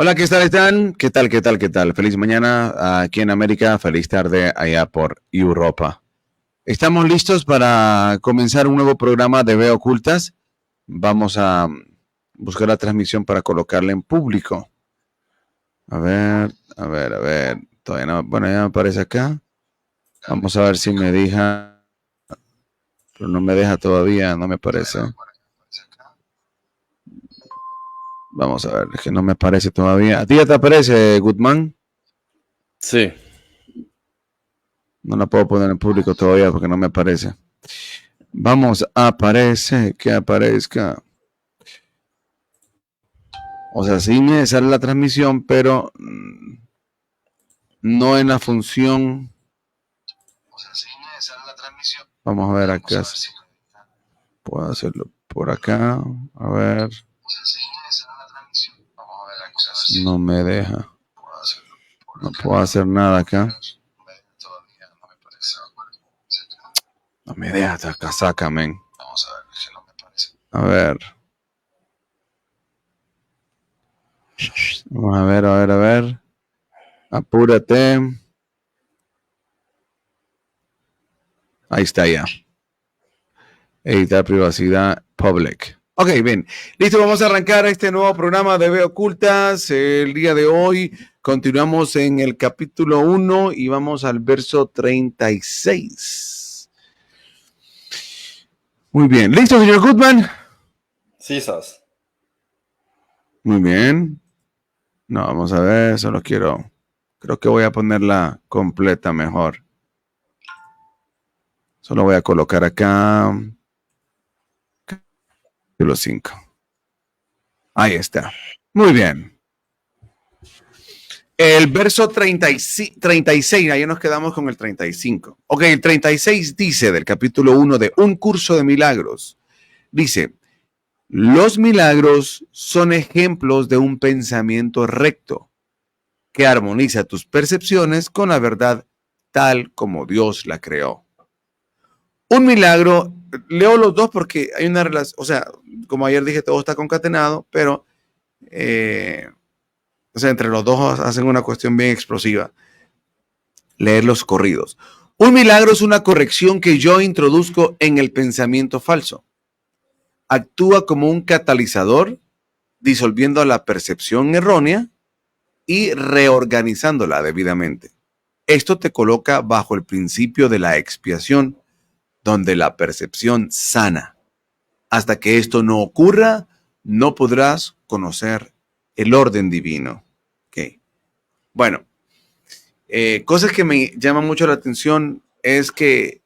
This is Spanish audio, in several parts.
Hola, ¿qué tal están? ¿Qué tal, qué tal, qué tal? Feliz mañana aquí en América, feliz tarde allá por Europa. Estamos listos para comenzar un nuevo programa de Veo Ocultas. Vamos a buscar la transmisión para colocarla en público. A ver. Todavía no, bueno, ya me aparece acá. Vamos a ver si me deja. Pero no me deja todavía, no me aparece. Vamos a ver, es que no me aparece todavía. ¿A ti ya te aparece, Guzmán? Sí. No la puedo poner en público todavía porque no me aparece. Vamos, aparece, que aparezca. O sea, sí me sale la transmisión, pero no en la función. Vamos a ver acá. Puedo hacerlo por acá. A ver. No me deja. No puedo hacer nada acá. No me deja esta casaca, men. A ver. Vamos a ver. Apúrate. Ahí está ya. Editar privacidad public. Ok, bien. Listo, vamos a arrancar este nuevo programa de Veo Ocultas. El día de hoy continuamos en el capítulo 1 y vamos al verso 36. Muy bien. ¿Listo, señor Goodman? Sí, Sas. Muy bien. No, vamos a ver, solo quiero... Creo que voy a ponerla completa mejor. Solo voy a colocar acá... Capítulo 5. Ahí está. Muy bien. El verso 36, ahí nos quedamos con el 35. Ok, el 36 dice del capítulo 1 de Un Curso de Milagros. Dice, los milagros son ejemplos de un pensamiento recto que armoniza tus percepciones con la verdad tal como Dios la creó. Un milagro, leo los dos porque hay una relación, o sea, como ayer dije, todo está concatenado, pero o sea, entre los dos hacen una cuestión bien explosiva. Leer los corridos. Un milagro es una corrección que yo introduzco en el pensamiento falso. Actúa como un catalizador, disolviendo la percepción errónea y reorganizándola debidamente. Esto te coloca bajo el principio de la expiación, donde la percepción sana. Hasta que esto no ocurra, no podrás conocer el orden divino. Okay. Bueno, cosas que me llaman mucho la atención es que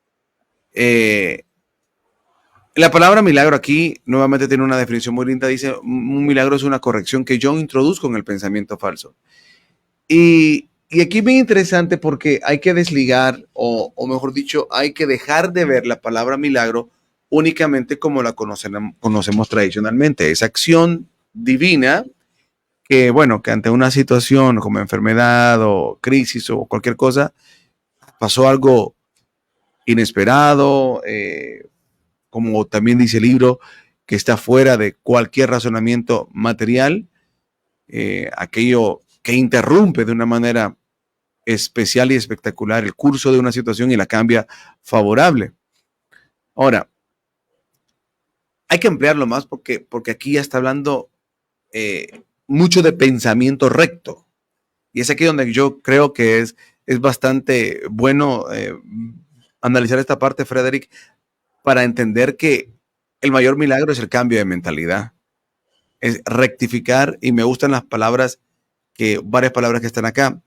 la palabra milagro aquí nuevamente tiene una definición muy linda. Dice, un milagro es una corrección que yo introduzco en el pensamiento falso. Y aquí es bien interesante porque hay que desligar, o mejor dicho, hay que dejar de ver la palabra milagro únicamente como la conocemos tradicionalmente. Esa acción divina que, bueno, que ante una situación como enfermedad o crisis o cualquier cosa, pasó algo inesperado, como también dice el libro, que está fuera de cualquier razonamiento material, aquello que interrumpe de una manera especial y espectacular el curso de una situación y la cambia favorable. Ahora, hay que emplearlo más porque aquí ya está hablando mucho de pensamiento recto. Y es aquí donde yo creo que es bastante bueno analizar esta parte, Frederick, para entender que el mayor milagro es el cambio de mentalidad. Es rectificar, y me gustan las palabras, varias palabras que están acá.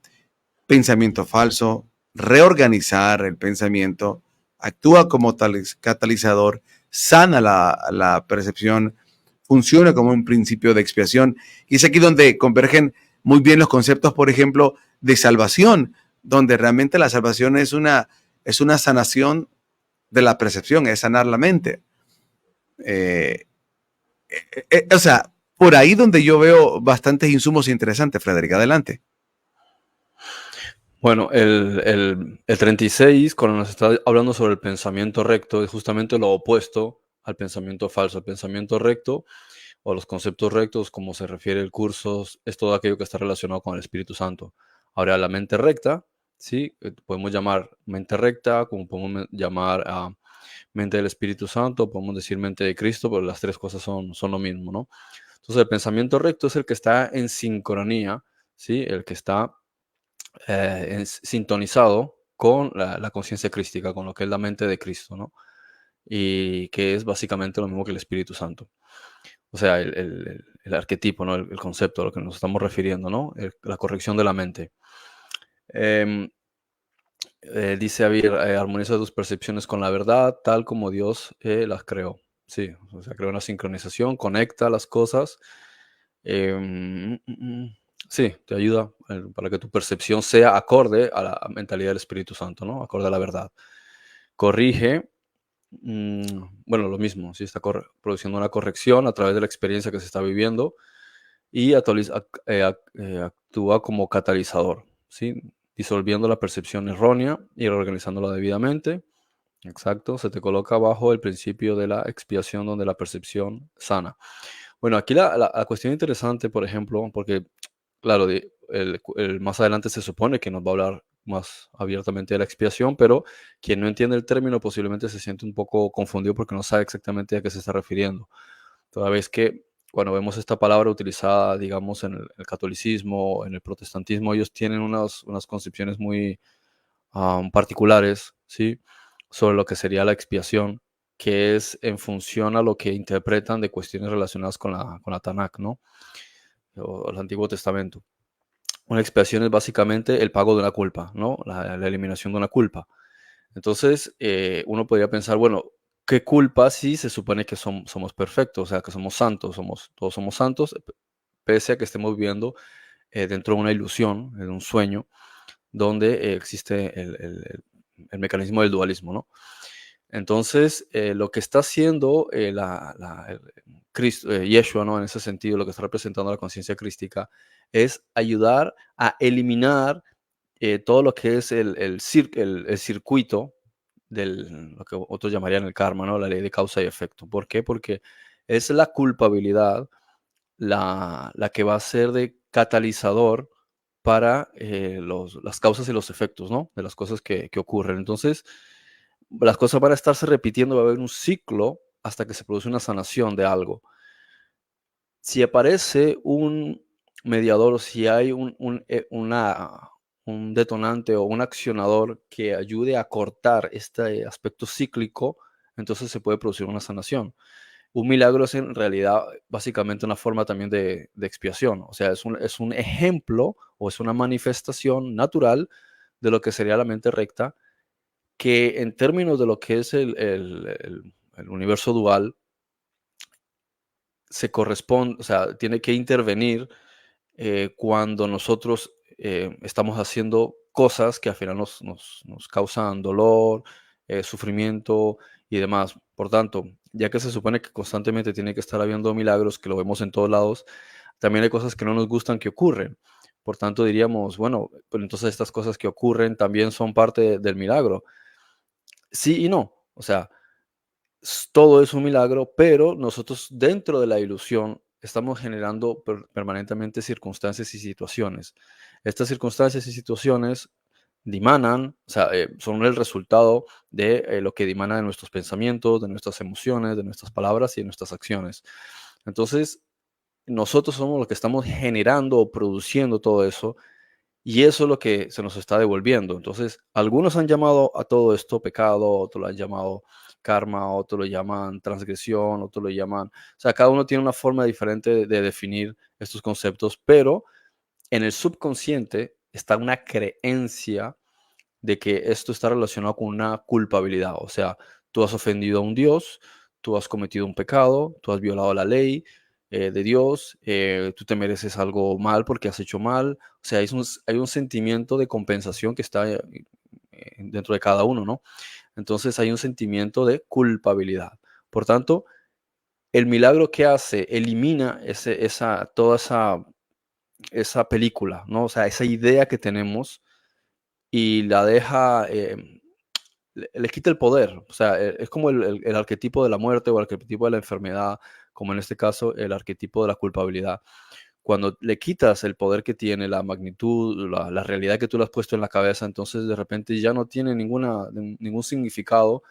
Pensamiento falso, reorganizar el pensamiento, actúa como catalizador, sana la percepción, funciona como un principio de expiación. Y es aquí donde convergen muy bien los conceptos, por ejemplo, de salvación, donde realmente la salvación es una sanación de la percepción, es sanar la mente. O sea, por ahí donde yo veo bastantes insumos interesantes, Frederica, adelante. Bueno, el 36, cuando nos está hablando sobre el pensamiento recto, es justamente lo opuesto al pensamiento falso. El pensamiento recto, o los conceptos rectos, como se refiere el curso, es todo aquello que está relacionado con el Espíritu Santo. Ahora, la mente recta, ¿sí? Podemos llamar mente recta, como podemos llamar a mente del Espíritu Santo, podemos decir mente de Cristo, pero las tres cosas son lo mismo, ¿no? Entonces, el pensamiento recto es el que está en sincronía, ¿sí? El que está sintonizado con la conciencia crística, con lo que es la mente de Cristo, ¿no? Y que es básicamente lo mismo que el Espíritu Santo. O sea, el arquetipo, ¿no? El concepto a lo que nos estamos refiriendo, ¿no? La corrección de la mente. Em, dice Abir, armoniza tus percepciones con la verdad, tal como Dios las creó. Sí, o sea, crea una sincronización, conecta las cosas. Sí, te ayuda para que tu percepción sea acorde a la mentalidad del Espíritu Santo, ¿no? Acorde a la verdad. Corrige, bueno, lo mismo, sí, está produciendo una corrección a través de la experiencia que se está viviendo y actúa como catalizador, ¿sí? Disolviendo la percepción errónea y reorganizándola debidamente. Exacto, se te coloca bajo el principio de la expiación donde la percepción sana. Bueno, aquí la cuestión interesante, por ejemplo, porque, claro, más adelante se supone que nos va a hablar más abiertamente de la expiación, pero quien no entiende el término posiblemente se siente un poco confundido porque no sabe exactamente a qué se está refiriendo. Toda vez que cuando vemos esta palabra utilizada, digamos, en el catolicismo, en el protestantismo, ellos tienen unas concepciones muy particulares, ¿sí? Sobre lo que sería la expiación, que es en función a lo que interpretan de cuestiones relacionadas con la Tanakh, ¿no? O el Antiguo Testamento. Una expiación es básicamente el pago de una culpa, ¿no? La eliminación de una culpa. Entonces, uno podría pensar, bueno, ¿qué culpa si se supone que somos perfectos? O sea, que somos santos, todos somos santos, pese a que estemos viviendo dentro de una ilusión, en un sueño, donde existe el mecanismo del dualismo, ¿no? Entonces, lo que está haciendo Yeshua, ¿no? En ese sentido, lo que está representando la conciencia crística, es ayudar a eliminar todo lo que es el circuito lo que otros llamarían el karma, ¿no? La ley de causa y efecto. ¿Por qué? Porque es la culpabilidad la que va a ser de catalizador para las causas y los efectos, ¿no? De las cosas que ocurren. Entonces, las cosas van a estarse repitiendo, va a haber un ciclo hasta que se produce una sanación de algo. Si aparece un mediador o si hay un detonante o un accionador que ayude a cortar este aspecto cíclico, entonces se puede producir una sanación. Un milagro es en realidad básicamente una forma también de expiación, o sea, es un ejemplo o es una manifestación natural de lo que sería la mente recta, que en términos de lo que es el universo dual, se corresponde, o sea, tiene que intervenir cuando nosotros estamos haciendo cosas que al final nos causan dolor, sufrimiento y demás. Por tanto, ya que se supone que constantemente tiene que estar habiendo milagros, que lo vemos en todos lados, también hay cosas que no nos gustan que ocurren. Por tanto, diríamos, bueno, pero entonces estas cosas que ocurren también son parte del milagro. Sí y no. O sea, todo es un milagro, pero nosotros dentro de la ilusión estamos generando permanentemente circunstancias y situaciones. Estas circunstancias y situaciones dimanan, o sea, son el resultado de lo que dimana de nuestros pensamientos, de nuestras emociones, de nuestras palabras y de nuestras acciones. Entonces, nosotros somos los que estamos generando o produciendo todo eso y eso es lo que se nos está devolviendo. Entonces, algunos han llamado a todo esto pecado, otros lo han llamado karma, otros lo llaman transgresión, otros lo llaman... O sea, cada uno tiene una forma diferente de definir estos conceptos, pero en el subconsciente está una creencia de que esto está relacionado con una culpabilidad. O sea, tú has ofendido a un Dios, tú has cometido un pecado, tú has violado la ley de Dios, tú te mereces algo mal porque has hecho mal. O sea, hay un sentimiento de compensación que está dentro de cada uno, ¿no? Entonces hay un sentimiento de culpabilidad. Por tanto, el milagro que hace elimina esa película, ¿no? O sea, esa idea que tenemos y la deja, le quita el poder. O sea, es como el arquetipo de la muerte o el arquetipo de la enfermedad, como en este caso el arquetipo de la culpabilidad. Cuando le quitas el poder que tiene, la magnitud, la realidad que tú le has puesto en la cabeza, entonces de repente ya no tiene ningún significado.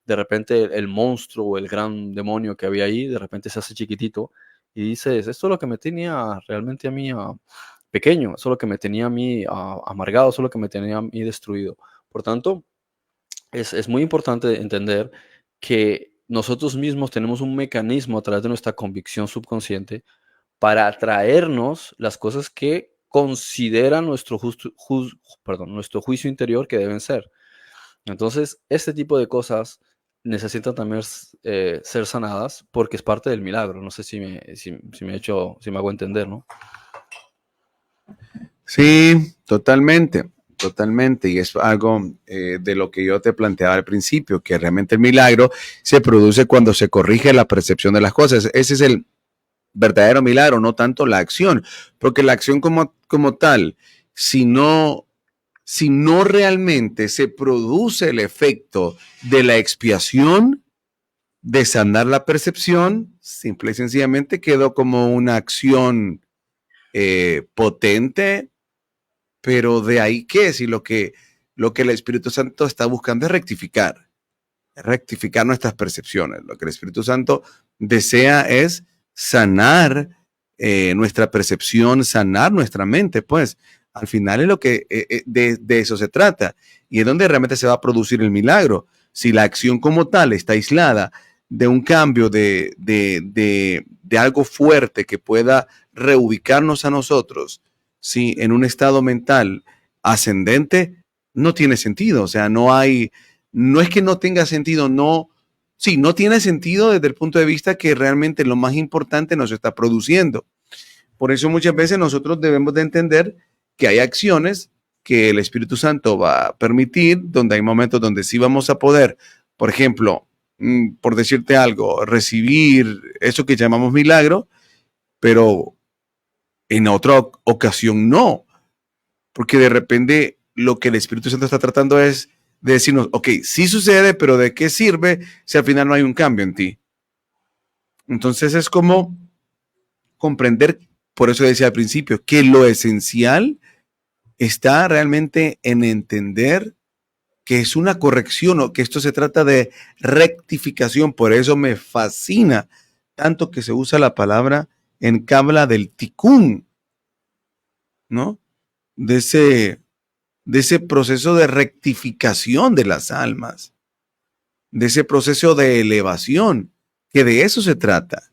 De repente el monstruo o el gran demonio que había ahí, de repente se hace chiquitito y dices, esto es lo que me tenía realmente a mí pequeño, eso es lo que me tenía a mí amargado, eso es lo que me tenía a mí destruido. Por tanto, es muy importante entender que nosotros mismos tenemos un mecanismo a través de nuestra convicción subconsciente para atraernos las cosas que considera nuestro juicio interior que deben ser. Entonces, este tipo de cosas necesitan también ser sanadas porque es parte del milagro. No sé si me hago entender, ¿no? Sí, totalmente, totalmente. Y es algo de lo que yo te planteaba al principio, que realmente el milagro se produce cuando se corrige la percepción de las cosas. Ese es el verdadero milagro, no tanto la acción, porque la acción como tal, si no, si no realmente se produce el efecto de la expiación, de sanar la percepción, simple y sencillamente quedó como una acción potente, pero de ahí qué, si lo que el Espíritu Santo está buscando es rectificar nuestras percepciones. Lo que el Espíritu Santo desea es sanar nuestra percepción, sanar nuestra mente, pues al final es lo que de eso se trata y es donde realmente se va a producir el milagro. Si la acción como tal está aislada de un cambio de algo fuerte que pueda reubicarnos a nosotros, si en un estado mental ascendente, no tiene sentido. O sea, no es que no tenga sentido, no, sí, no tiene sentido desde el punto de vista que realmente lo más importante nos está produciendo. Por eso muchas veces nosotros debemos de entender que hay acciones que el Espíritu Santo va a permitir, donde hay momentos donde sí vamos a poder, por ejemplo, por decirte algo, recibir eso que llamamos milagro, pero en otra ocasión no, porque de repente lo que el Espíritu Santo está tratando es de decirnos, ok, sí sucede, pero ¿de qué sirve si al final no hay un cambio en ti? Entonces es como comprender, por eso decía al principio, que lo esencial está realmente en entender que es una corrección o que esto se trata de rectificación. Por eso me fascina tanto que se usa la palabra en Kabbalah del tikkun, ¿no? De ese proceso de rectificación de las almas, de ese proceso de elevación, que de eso se trata.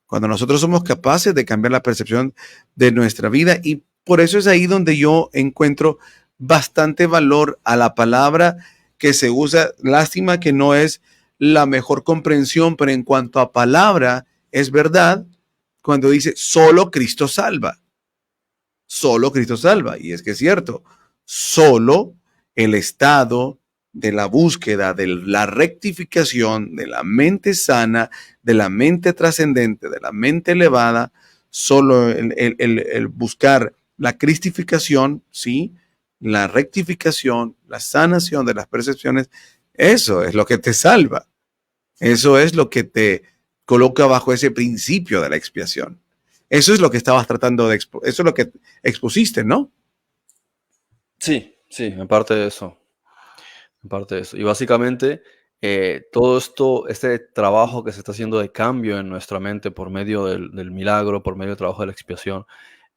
Cuando nosotros somos capaces de cambiar la percepción de nuestra vida, y por eso es ahí donde yo encuentro bastante valor a la palabra que se usa. Lástima que no es la mejor comprensión, pero en cuanto a palabra es verdad cuando dice solo Cristo salva. Solo Cristo salva. Y es que es cierto, solo el estado de la búsqueda, de la rectificación, de la mente sana, de la mente trascendente, de la mente elevada, solo el buscar la cristificación, ¿sí? La rectificación, la sanación de las percepciones, eso es lo que te salva. Eso es lo que te coloca bajo ese principio de la expiación. Eso es lo que estabas tratando eso es lo que expusiste, ¿no? Sí, sí, en parte de eso. En parte de eso. Y básicamente, todo esto, este trabajo que se está haciendo de cambio en nuestra mente por medio del milagro, por medio del trabajo de la expiación,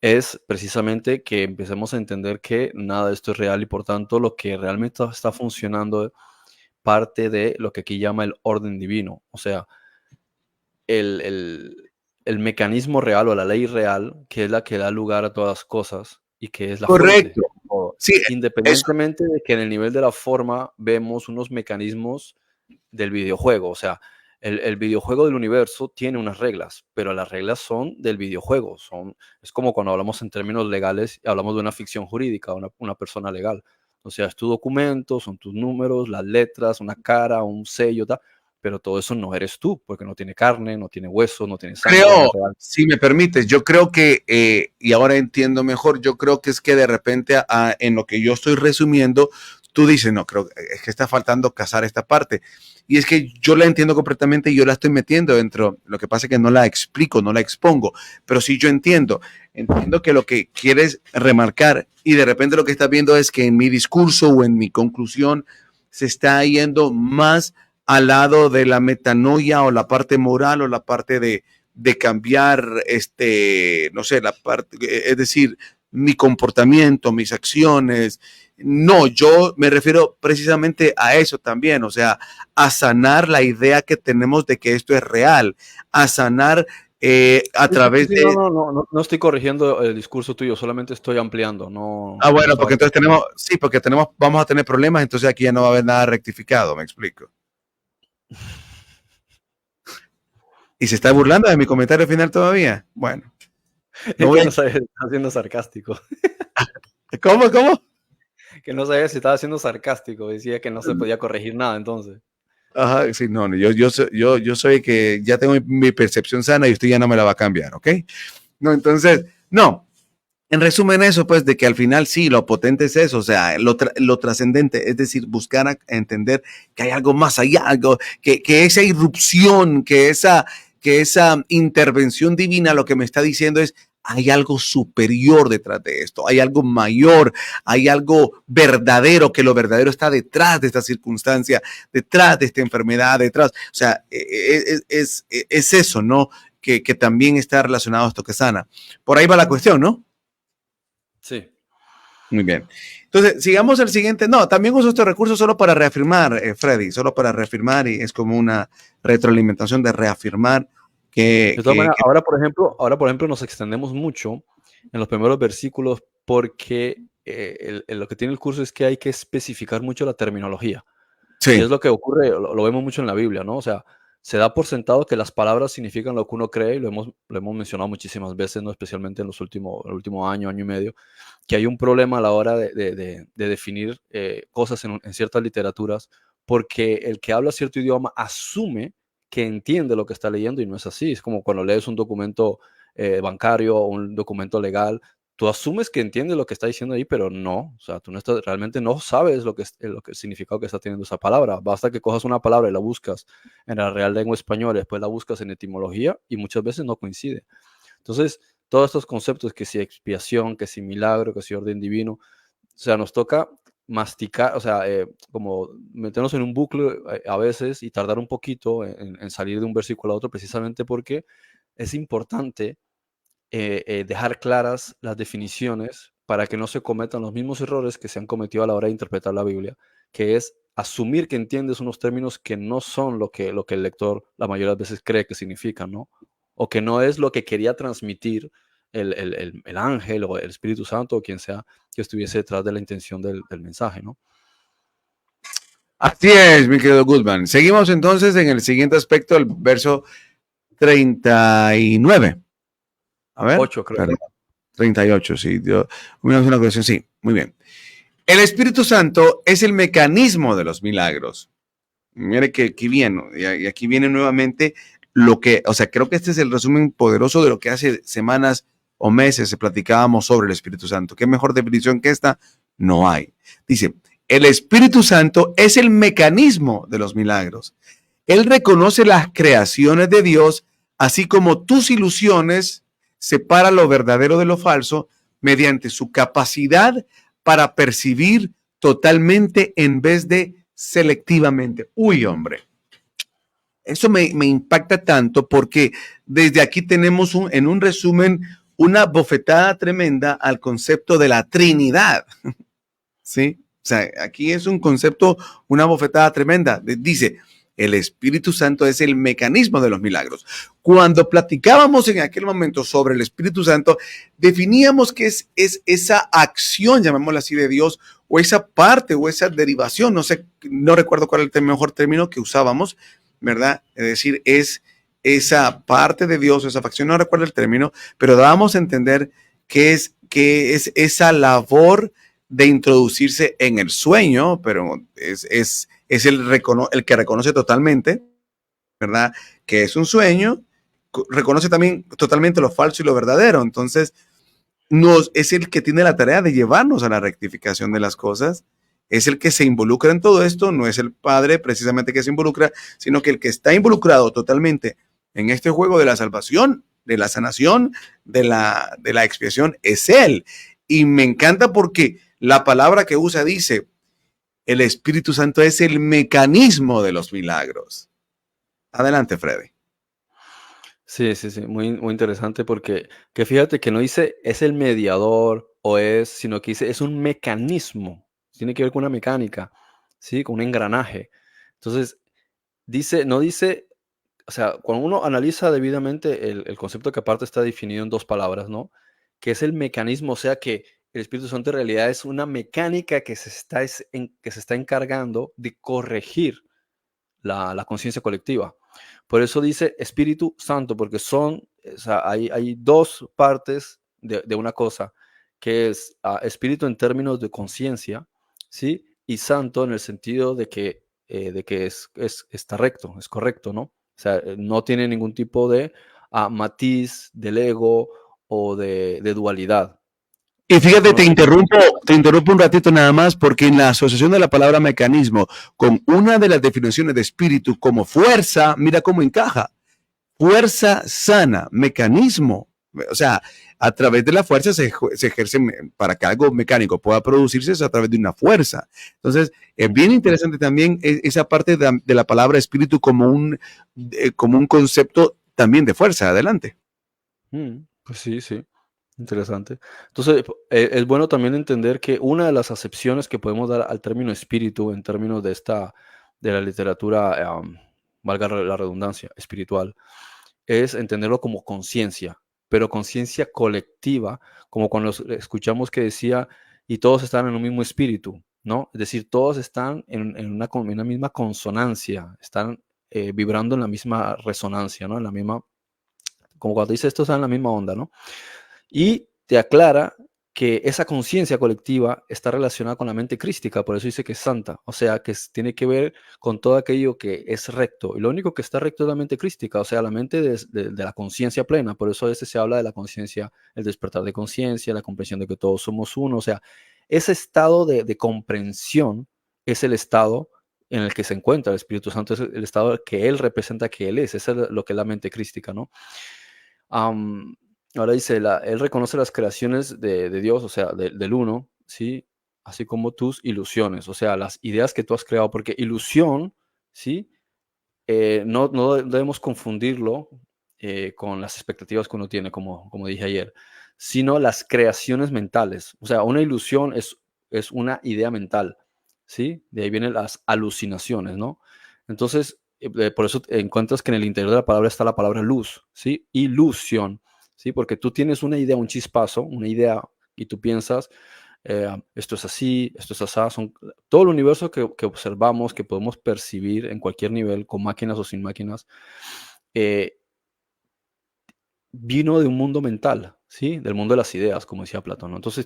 es precisamente que empecemos a entender que nada de esto es real y por tanto lo que realmente está funcionando es parte de lo que aquí llama el orden divino. O sea, el, el, el mecanismo real o la ley real, que es la que da lugar a todas las cosas y que es la fuente. Correcto. Sí, eso. Independientemente de que en el nivel de la forma vemos unos mecanismos del videojuego, o sea, el videojuego del universo tiene unas reglas, pero las reglas son del videojuego, es como cuando hablamos en términos legales y hablamos de una ficción jurídica, una persona legal. O sea, es tu documento, son tus números, las letras, una cara, un sello, tal, pero todo eso no eres tú, porque no tiene carne, no tiene hueso, no tiene sangre, no es Creo, real. si me permites, yo creo que, y ahora entiendo mejor, yo creo que es que de repente en lo que yo estoy resumiendo, tú dices, no, creo es que está faltando casar esta parte. Y es que yo la entiendo completamente y yo la estoy metiendo dentro. Lo que pasa es que no la explico, no la expongo, pero sí yo entiendo que lo que quieres remarcar y de repente lo que estás viendo es que en mi discurso o en mi conclusión se está yendo más al lado de la metanoia o la parte moral o la parte de cambiar, no sé, la parte, es decir, mi comportamiento, mis acciones. No, yo me refiero precisamente a eso también, o sea, a sanar la idea que tenemos de que esto es real, a sanar a Sí, sí, sí, través sí, no, de... no, no, no, no estoy corrigiendo el discurso tuyo, solamente estoy ampliando, no, Ah, no bueno, estaba porque entonces criticando. tenemos, sí, porque tenemos, vamos a tener problemas, entonces aquí ya no va a haber nada rectificado, me explico. Y se está burlando de mi comentario final todavía. Bueno, no Es voy que a... no sabía si estaba siendo sarcástico, ¿Cómo, cómo? que no sabía si estaba siendo sarcástico, decía que no se podía corregir nada entonces. Ajá, sí, no, yo soy que ya tengo mi percepción sana y usted ya no me la va a cambiar, ¿ok? No, entonces, no, en resumen eso, pues, de que al final sí, lo potente es eso, o sea, lo trascendente, es decir, buscar a entender que hay algo más allá, algo, que esa irrupción, que esa intervención divina lo que me está diciendo es, hay algo superior detrás de esto, hay algo mayor, hay algo verdadero, que lo verdadero está detrás de esta circunstancia, detrás de esta enfermedad, detrás, o sea, es eso, ¿no? Que también está relacionado a esto que sana. Por ahí va la cuestión, ¿no? Sí. Muy bien. Entonces, sigamos el siguiente. No, también uso este recurso solo para reafirmar, Freddy, solo para reafirmar y es como una retroalimentación de reafirmar De todas maneras, ahora, por ejemplo, nos extendemos mucho en los primeros versículos porque lo que tiene el curso es que hay que especificar mucho la terminología. Y sí, es lo que ocurre, lo vemos mucho en la Biblia, ¿no? O sea, se da por sentado que las palabras significan lo que uno cree y lo hemos mencionado muchísimas veces, ¿no? Especialmente en el último año, año y medio, que hay un problema a la hora de definir cosas en ciertas literaturas, porque el que habla cierto idioma asume que entiende lo que está leyendo y no es así. Es como cuando lees un documento bancario o un documento legal, tú asumes que entiendes lo que está diciendo ahí, pero no, o sea, tú no estás, realmente no sabes lo que el significado que está teniendo esa palabra. Basta que cojas una palabra y la buscas en la Real Lengua Española, después la buscas en etimología y muchas veces no coincide. Entonces, todos estos conceptos, que si expiación, que si milagro, que si orden divino, o sea, nos toca masticar, o sea, como meternos en un bucle a veces y tardar un poquito en salir de un versículo a otro, precisamente porque es importante dejar claras las definiciones para que no se cometan los mismos errores que se han cometido a la hora de interpretar la Biblia, que es asumir que entiendes unos términos que no son lo que el lector la mayoría de las veces cree que significan, ¿no? O que no es lo que quería transmitir el ángel o el Espíritu Santo o quien sea que estuviese detrás de la intención del mensaje, ¿no? así es, mi querido Goodman. Seguimos entonces en el siguiente aspecto, el verso 39. A ver, 8 creo. perdón, 38, sí. Una cuestión, sí, muy bien. El Espíritu Santo es el mecanismo de los milagros. Mire que aquí viene, y aquí viene nuevamente lo que, o sea, creo que este es el resumen poderoso de lo que hace semanas o meses se platicábamos sobre el Espíritu Santo. ¿Qué mejor definición que esta? No hay. Dice, el Espíritu Santo es el mecanismo de los milagros. Él reconoce las creaciones de Dios, así como tus ilusiones, separa lo verdadero de lo falso mediante su capacidad para percibir totalmente en vez de selectivamente. Uy, hombre, eso me impacta tanto porque desde aquí tenemos en un resumen una bofetada tremenda al concepto de la Trinidad. ¿Sí? O sea, aquí es un concepto, una bofetada tremenda. Dice, el Espíritu Santo es el mecanismo de los milagros. Cuando platicábamos en aquel momento sobre el Espíritu Santo, definíamos que es esa acción, llamémosla así, de Dios, o esa parte, o esa derivación, no sé, no recuerdo cuál es el mejor término que usábamos, ¿verdad? Es decir, es esa parte de Dios, esa facción, no recuerdo el término, pero dábamos a entender que es esa labor de introducirse en el sueño, pero es el que reconoce totalmente, ¿verdad? Que es un sueño, reconoce también totalmente lo falso y lo verdadero. Entonces, es el que tiene la tarea de llevarnos a la rectificación de las cosas. es el que se involucra en todo esto, no es el Padre precisamente que se involucra, sino que el que está involucrado totalmente en este juego de la salvación, de la sanación, de la expiación, es Él. Y me encanta porque la palabra que usa dice, el Espíritu Santo es el mecanismo de los milagros. Adelante, Freddy. Sí, sí, sí, muy, muy interesante porque que fíjate que no dice es el mediador o es, sino que dice es un mecanismo, tiene que ver con una mecánica, ¿sí? Con un engranaje. Entonces, no dice, o sea, cuando uno analiza debidamente el concepto que aparte está definido en dos palabras, ¿no? Que es el mecanismo, o sea que el Espíritu Santo en realidad es una mecánica que que se está encargando de corregir la conciencia colectiva. Por eso dice Espíritu Santo, porque o sea, hay dos partes de una cosa, que es espíritu en términos de conciencia, ¿sí? Y santo en el sentido de que está recto, es correcto, ¿no? O sea, no tiene ningún tipo de matiz del ego o de dualidad. Y Eso fíjate, no, te interrumpo un ratito nada más, porque en la asociación de la palabra mecanismo con una de las definiciones de espíritu como fuerza, mira cómo encaja. Fuerza sana, mecanismo. O sea, a través de la fuerza se ejerce, para que algo mecánico pueda producirse, es a través de una fuerza. Entonces, es bien interesante también esa parte de la palabra espíritu como un concepto también de fuerza. Adelante. Pues sí, sí. Interesante. Entonces, es bueno también entender que una de las acepciones que podemos dar al término espíritu en términos de la literatura, valga la redundancia, espiritual, es entenderlo como conciencia, pero conciencia colectiva, como cuando escuchamos que decía, y todos están en un mismo espíritu, ¿no? Es decir, todos están en una misma consonancia, están vibrando en la misma resonancia, ¿no? En la misma, como cuando dice esto, están en la misma onda, ¿no? Y te aclara que esa conciencia colectiva está relacionada con la mente crística, por eso dice que es santa, o sea, que tiene que ver con todo aquello que es recto. Y lo único que está recto es la mente crística, o sea, la mente de la conciencia plena. Por eso a veces se habla de la conciencia, el despertar de conciencia, la comprensión de que todos somos uno. O sea, ese estado de comprensión es el estado en el que se encuentra el Espíritu Santo, es el estado que Él representa que Él es. Eso es lo que es la mente crística, ¿no? Am, Ahora dice, él reconoce las creaciones de Dios, o sea, del uno, ¿sí? Así como tus ilusiones, o sea, las ideas que tú has creado, porque ilusión, ¿sí? No debemos confundirlo con las expectativas que uno tiene, como dije ayer, sino las creaciones mentales. O sea, una ilusión es una idea mental, ¿sí? De ahí vienen las alucinaciones, ¿no? Entonces, por eso encuentras que en el interior de la palabra está la palabra luz, ¿sí? Ilusión, ¿sí? Porque tú tienes una idea, un chispazo, una idea, y tú piensas, esto es así, esto es así, son todo el universo que observamos, que podemos percibir en cualquier nivel, con máquinas o sin máquinas, eh, vino de un mundo mental, ¿sí? Del mundo de las ideas, como decía Platón, ¿no? Entonces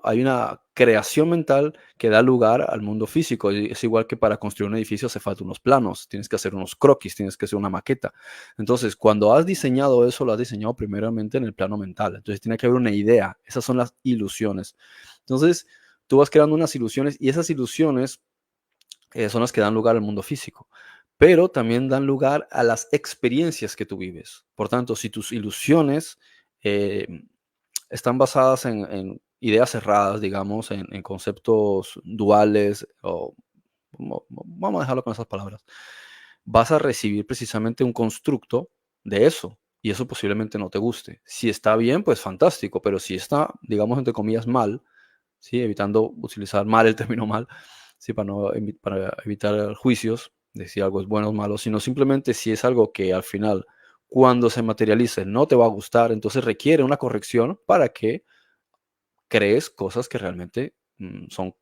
hay una creación mental que da lugar al mundo físico. Y es igual que para construir un edificio hace falta unos planos, tienes que hacer unos croquis, tienes que hacer una maqueta. Entonces, cuando has diseñado eso, lo has diseñado primeramente en el plano mental. Entonces, tiene que haber una idea. Esas son las ilusiones. Entonces, tú vas creando unas ilusiones y esas ilusiones son las que dan lugar al mundo físico, pero también dan lugar a las experiencias que tú vives. Por tanto, si tus ilusiones eh, están basadas en ideas cerradas, digamos, en conceptos duales, o vamos a dejarlo con esas palabras, vas a recibir precisamente un constructo de eso. Y eso posiblemente no te guste. Si está bien, pues fantástico, pero si está, digamos, entre comillas, mal, ¿sí? Evitando utilizar mal el término mal, ¿sí? Para evitar juicios de si algo es bueno o malo, sino simplemente si es algo que al final, cuando se materialice, no te va a gustar, entonces requiere una corrección para que crees cosas que realmente son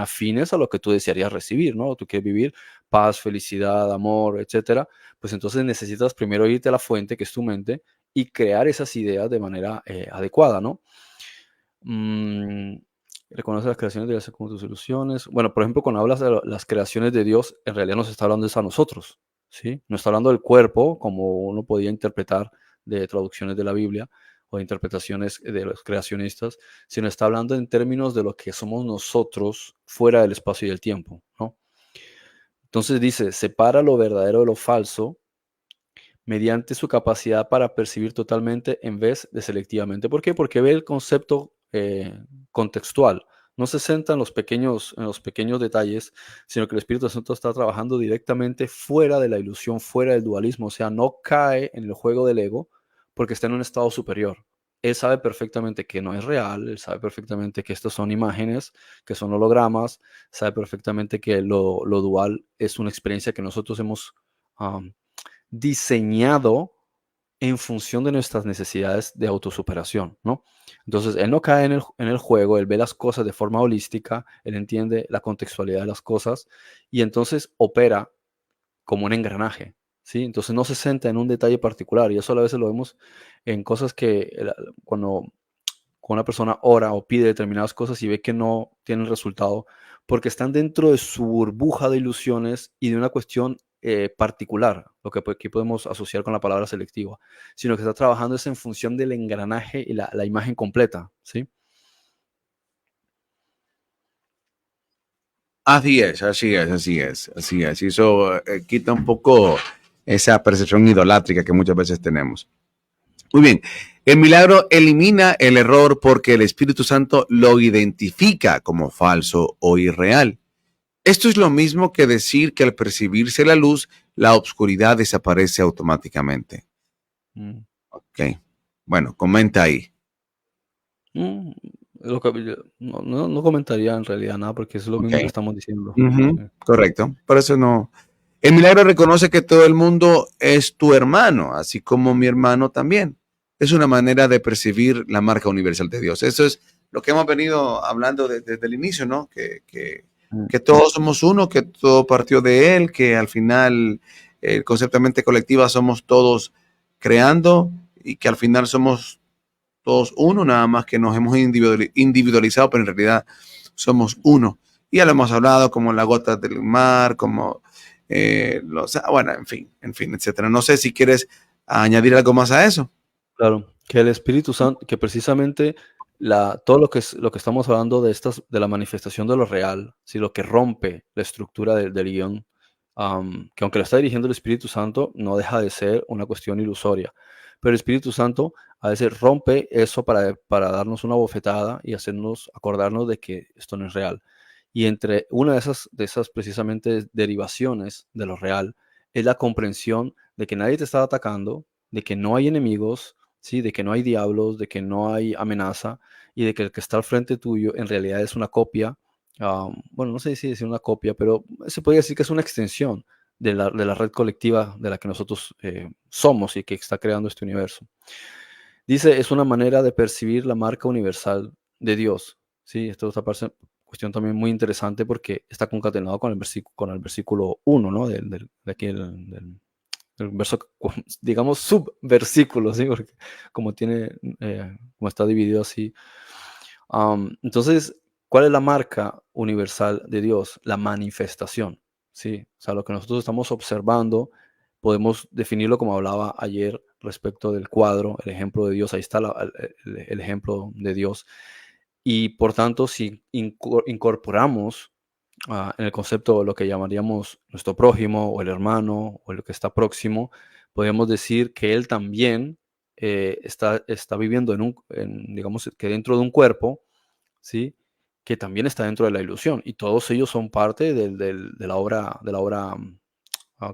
afines a lo que tú desearías recibir, ¿no? Tú quieres vivir paz, felicidad, amor, etcétera, pues entonces necesitas primero irte a la fuente, que es tu mente, y crear esas ideas de manera adecuada, ¿no? Mm, Reconoce las creaciones de Dios como tus ilusiones. Bueno, por ejemplo, cuando hablas de las creaciones de Dios, en realidad nos está hablando es a nosotros, ¿sí? No está hablando del cuerpo, como uno podía interpretar de traducciones de la Biblia, o de interpretaciones de los creacionistas, sino está hablando en términos de lo que somos nosotros fuera del espacio y del tiempo, ¿no? Entonces dice, separa lo verdadero de lo falso mediante su capacidad para percibir totalmente en vez de selectivamente. ¿Por qué? Porque ve el concepto contextual. No se centra en los pequeños detalles, sino que el Espíritu Santo está trabajando directamente fuera de la ilusión, fuera del dualismo. O sea, no cae en el juego del ego porque está en un estado superior. Él sabe perfectamente que no es real, él sabe perfectamente que estos son imágenes, que son hologramas, sabe perfectamente que lo dual es una experiencia que nosotros hemos diseñado en función de nuestras necesidades de autosuperación, ¿no? Entonces, él no cae en el juego, él ve las cosas de forma holística, él entiende la contextualidad de las cosas y entonces opera como un engranaje, ¿sí? Entonces no se centra en un detalle particular y eso a veces lo vemos en cosas que cuando una persona ora o pide determinadas cosas y ve que no tienen resultado porque están dentro de su burbuja de ilusiones y de una cuestión particular, lo que aquí podemos asociar con la palabra selectiva, sino que está trabajando es en función del engranaje y la imagen completa, ¿sí? Así es, así es, así es, así es. Y eso quita un poco esa percepción idolátrica que muchas veces tenemos. Muy bien. El milagro elimina el error porque el Espíritu Santo lo identifica como falso o irreal. Esto es lo mismo que decir que al percibirse la luz, la oscuridad desaparece automáticamente. Mm. Ok. Bueno, comenta ahí. Mm, lo que no comentaría en realidad nada porque es lo Ok. mismo que estamos diciendo. Sí. Correcto. Por eso no. El milagro reconoce que todo el mundo es tu hermano, así como mi hermano también. Es una manera de percibir la marca universal de Dios. Eso es lo que hemos venido hablando desde el inicio, ¿no? Mm. Que todos somos uno, que todo partió de Él, que al final, el concepto de mente colectiva, somos todos creando y que al final somos todos uno, nada más que nos hemos individualizado, pero en realidad somos uno. Y ya lo hemos hablado, como las gotas del mar, como bueno, en fin, etcétera. No sé si quieres añadir algo más a eso. Claro, que el Espíritu Santo, que precisamente todo lo que estamos hablando de la manifestación de lo real, si lo que rompe la estructura del guión, que aunque lo está dirigiendo el Espíritu Santo, no deja de ser una cuestión ilusoria. Pero el Espíritu Santo a veces rompe eso para darnos una bofetada y hacernos acordarnos de que esto no es real. Y entre una de esas precisamente derivaciones de lo real es la comprensión de que nadie te está atacando, de que no hay enemigos, ¿sí? De que no hay diablos, de que no hay amenaza y de que el que está al frente tuyo en realidad es una copia, bueno, no sé si decir una copia, pero se podría decir que es una extensión de la red colectiva de la que nosotros somos y que está creando este universo. Dice, es una manera de percibir la marca universal de Dios. Sí, esto es otra cuestión también muy interesante porque está concatenado con el versículo 1, ¿no? De aquí el verso, digamos, subversículo, ¿sí? Porque como como está dividido así. Entonces, ¿cuál es la marca universal de Dios? La manifestación, ¿sí? O sea, lo que nosotros estamos observando, podemos definirlo como hablaba ayer respecto del cuadro, el ejemplo de Dios, ahí está el ejemplo de Dios. Y por tanto, si incorporamos en el concepto de lo que llamaríamos nuestro prójimo o el hermano o el que está próximo, podemos decir que él también está viviendo digamos que dentro de un cuerpo, ¿sí? Que también está dentro de la ilusión y todos ellos son parte de la obra,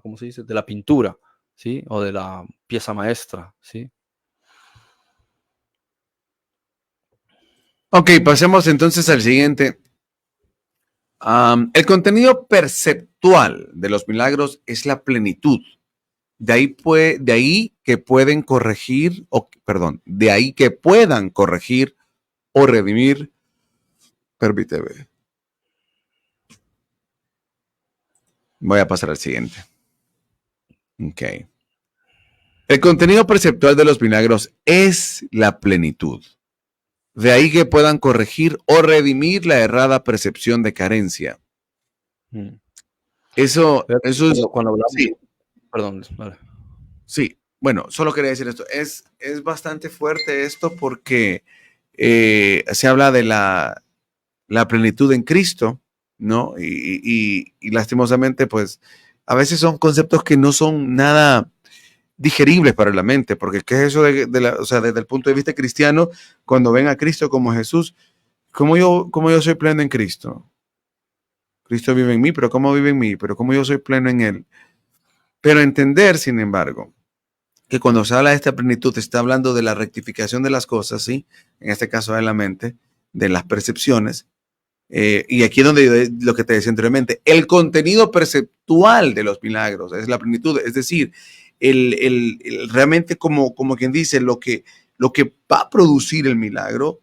¿cómo se dice? De la pintura, ¿sí? O de la pieza maestra, ¿sí? Ok, pasemos entonces al siguiente. El contenido perceptual de los milagros es la plenitud. De ahí que pueden corregir, de ahí que puedan corregir o redimir. Permíteme. Voy a pasar al siguiente. Ok. El contenido perceptual de los milagros es la plenitud. De ahí que puedan corregir o redimir la errada percepción de carencia. Mm. Eso Fíjate, es, cuando hablamos, sí, perdón, vale. sí. bueno, solo quería decir esto. Es bastante fuerte esto porque se habla de la plenitud en Cristo, ¿no? Y lastimosamente, pues, a veces son conceptos que no son nada digeribles para la mente, porque ¿qué es eso o sea, desde el punto de vista cristiano, cuando ven a Cristo como Jesús, cómo yo soy pleno en Cristo? Cristo vive en mí, pero ¿cómo vive en mí? Pero ¿cómo yo soy pleno en Él? Pero entender, sin embargo, que cuando se habla de esta plenitud, está hablando de la rectificación de las cosas, ¿sí? En este caso de la mente, de las percepciones. Y aquí es donde lo que te decía anteriormente, el contenido perceptual de los milagros es la plenitud, es decir, realmente como quien dice, lo que va a producir el milagro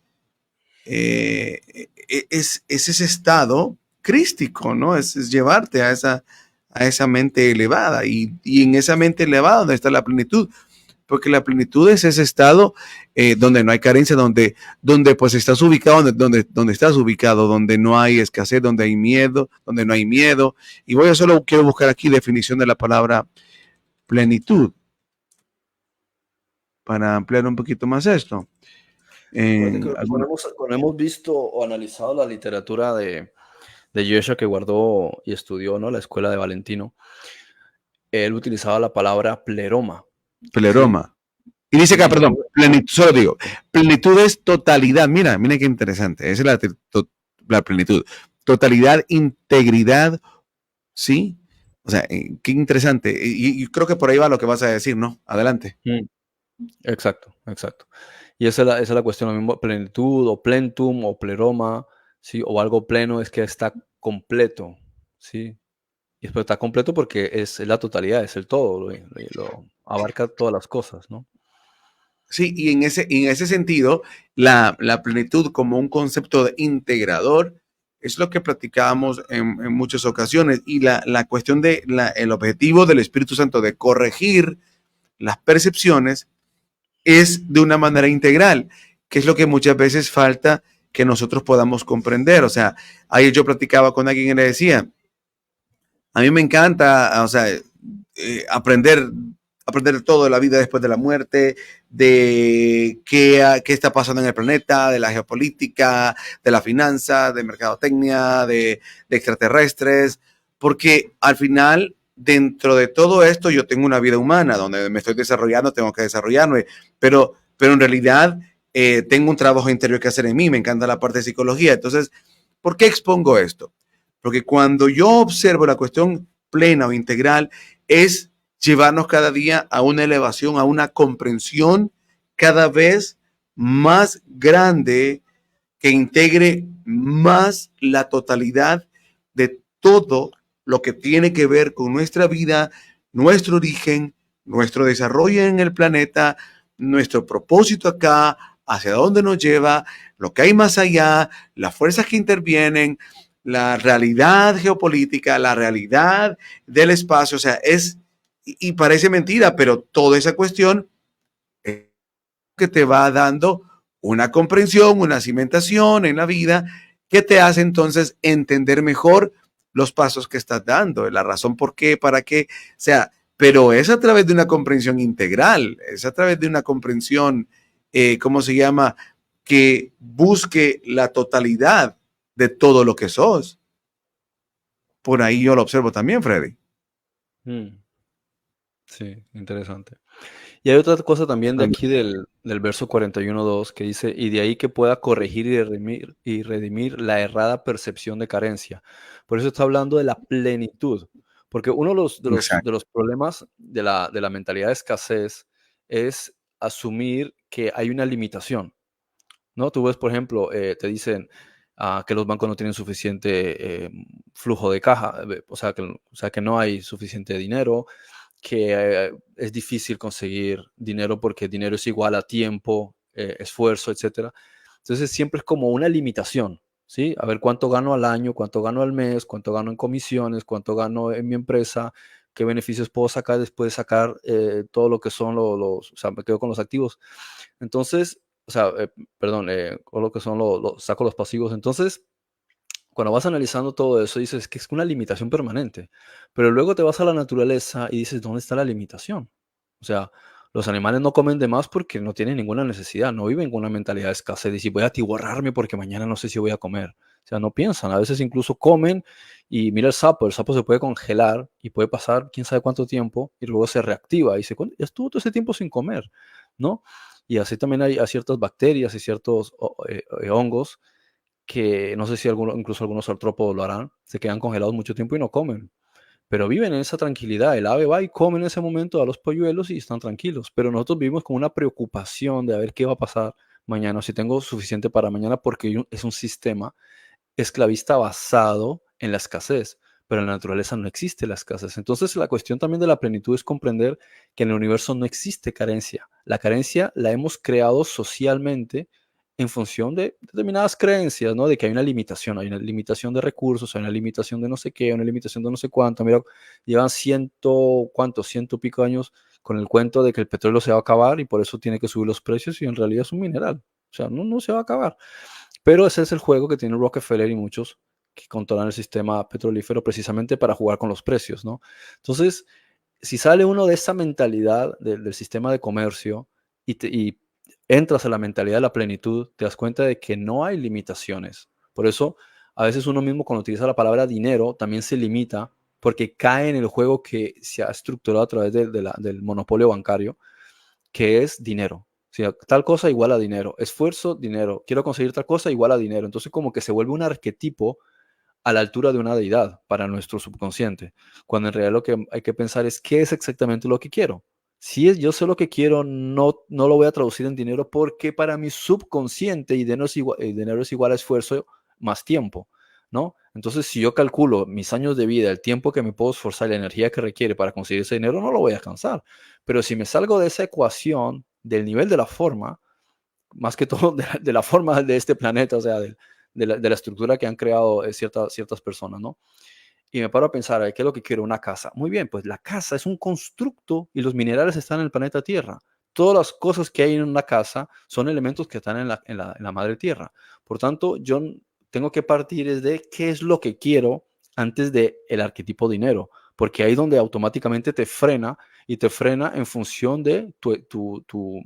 es ese estado crístico, ¿no? Es llevarte a esa mente elevada y en esa mente elevada donde está la plenitud, porque la plenitud es ese estado donde no hay carencia, donde pues estás ubicado, donde estás ubicado, donde no hay escasez, donde hay miedo, donde no hay miedo. Y solo quiero buscar aquí definición de la palabra plenitud para ampliar un poquito más esto. Fíjate que Alguna, cuando hemos visto o analizado la literatura de Yeshua que guardó y estudió, ¿no? La escuela de Valentino, él utilizaba la palabra pleroma, ¿sí? pleroma. Y dice acá, perdón, Plenitud. plenitud, solo digo, plenitud es totalidad. Mira qué interesante. Esa es la plenitud. Totalidad, integridad, ¿sí? O sea, qué interesante. Y creo que por ahí va lo que vas a decir, ¿no? Adelante. Mm, exacto, exacto. Y esa es la cuestión, lo mismo, plenitud o plentum o pleroma, ¿sí? O algo pleno es que está completo, ¿sí? Y después está completo porque es la totalidad, es el todo, lo abarca todas las cosas, ¿no? Sí, y en ese sentido, la plenitud como un concepto de integrador es lo que platicábamos en muchas ocasiones. Y la cuestión el objetivo del Espíritu Santo de corregir las percepciones es de una manera integral, que es lo que muchas veces falta que nosotros podamos comprender. O sea, ayer yo platicaba con alguien y le decía, a mí me encanta, o sea, aprender todo de la vida después de la muerte, de qué está pasando en el planeta, de la geopolítica, de la finanza, de mercadotecnia, de extraterrestres, porque al final, dentro de todo esto, yo tengo una vida humana donde me estoy desarrollando, tengo que desarrollarme, pero en realidad tengo un trabajo interior que hacer en mí, me encanta la parte de psicología. Entonces, ¿por qué expongo esto? Porque cuando yo observo la cuestión plena o integral, es llevarnos cada día a una elevación, a una comprensión cada vez más grande que integre más la totalidad de todo lo que tiene que ver con nuestra vida, nuestro origen, nuestro desarrollo en el planeta, nuestro propósito acá, hacia dónde nos lleva, lo que hay más allá, las fuerzas que intervienen, la realidad geopolítica, la realidad del espacio. O sea, y parece mentira, pero toda esa cuestión que te va dando una comprensión, una cimentación en la vida que te hace entonces entender mejor los pasos que estás dando, la razón por qué, para qué, o sea, pero es a través de una comprensión integral, es a través de una comprensión, ¿cómo se llama? Que busque la totalidad de todo lo que sos. Por ahí yo lo observo también, Freddy. Mm, sí, interesante. Y hay otra cosa también de aquí del verso 41.2 que dice, y de ahí que pueda corregir y redimir la errada percepción de carencia. Por eso está hablando de la plenitud, porque uno de Exacto. los problemas de la mentalidad de escasez es asumir que hay una limitación, ¿no? Tú ves, por ejemplo, te dicen que los bancos no tienen suficiente flujo de caja, o sea que no hay suficiente dinero, que es difícil conseguir dinero porque dinero es igual a tiempo, esfuerzo, etcétera. Entonces siempre es como una limitación, ¿sí? A ver cuánto gano al año, cuánto gano al mes, cuánto gano en comisiones, cuánto gano en mi empresa, qué beneficios puedo sacar después de sacar todo lo que son o sea, me quedo con los activos. Entonces, o sea, perdón, con lo que son saco los pasivos. Entonces, cuando vas analizando todo eso, dices que es una limitación permanente, pero luego te vas a la naturaleza y dices, ¿dónde está la limitación? O sea, Los animales no comen de más porque no tienen ninguna necesidad, no viven con una mentalidad de escasez. Y si voy a atiborrarme porque mañana no sé si voy a comer. O sea, no piensan. A veces incluso comen y mira el sapo se puede congelar y puede pasar quién sabe cuánto tiempo y luego se reactiva y dice, ya estuvo todo ese tiempo sin comer, ¿no? Y así también hay ciertas bacterias y ciertos hongos que no sé si incluso algunos artrópodos lo harán, se quedan congelados mucho tiempo y no comen, pero viven en esa tranquilidad. El ave va y come en ese momento a los polluelos y están tranquilos, pero nosotros vivimos con una preocupación de a ver qué va a pasar mañana, si tengo suficiente para mañana, porque es un sistema esclavista basado en la escasez, pero en la naturaleza no existe la escasez. Entonces la cuestión también de la plenitud es comprender que en el universo no existe carencia. La carencia la hemos creado socialmente en función de determinadas creencias, ¿no? De que hay una limitación de recursos, hay una limitación de no sé qué, una limitación de no sé cuánto. Mira, llevan ciento pico años con el cuento de que el petróleo se va a acabar y por eso tiene que subir los precios y en realidad es un mineral. O sea, no se va a acabar. Pero ese es el juego que tiene Rockefeller y muchos que controlan el sistema petrolífero precisamente para jugar con los precios, ¿no? Entonces, si sale uno de esa mentalidad del sistema de comercio y entras a la mentalidad de la plenitud, te das cuenta de que no hay limitaciones. Por eso, a veces uno mismo cuando utiliza la palabra dinero también se limita porque cae en el juego que se ha estructurado a través del monopolio bancario, que es dinero. O sea, tal cosa igual a dinero. Esfuerzo, dinero. Quiero conseguir tal cosa igual a dinero. Entonces como que se vuelve un arquetipo a la altura de una deidad para nuestro subconsciente, cuando en realidad lo que hay que pensar es qué es exactamente lo que quiero. Si es, yo sé lo que quiero, no lo voy a traducir en dinero porque para mi subconsciente y dinero es igual a esfuerzo más tiempo, ¿no? Entonces, si yo calculo mis años de vida, el tiempo que me puedo esforzar, la energía que requiere para conseguir ese dinero, no lo voy a alcanzar. Pero si me salgo de esa ecuación, del nivel de la forma, más que todo de la forma de este planeta, o sea, de la estructura que han creado ciertas personas, ¿no? Y me paro a pensar, ¿qué es lo que quiero? Una casa. Muy bien, pues la casa es un constructo y los minerales están en el planeta Tierra. Todas las cosas que hay en una casa son elementos que están en la madre Tierra. Por tanto, yo tengo que partir desde qué es lo que quiero antes del arquetipo dinero, porque ahí es donde automáticamente te frena y te frena en función de tu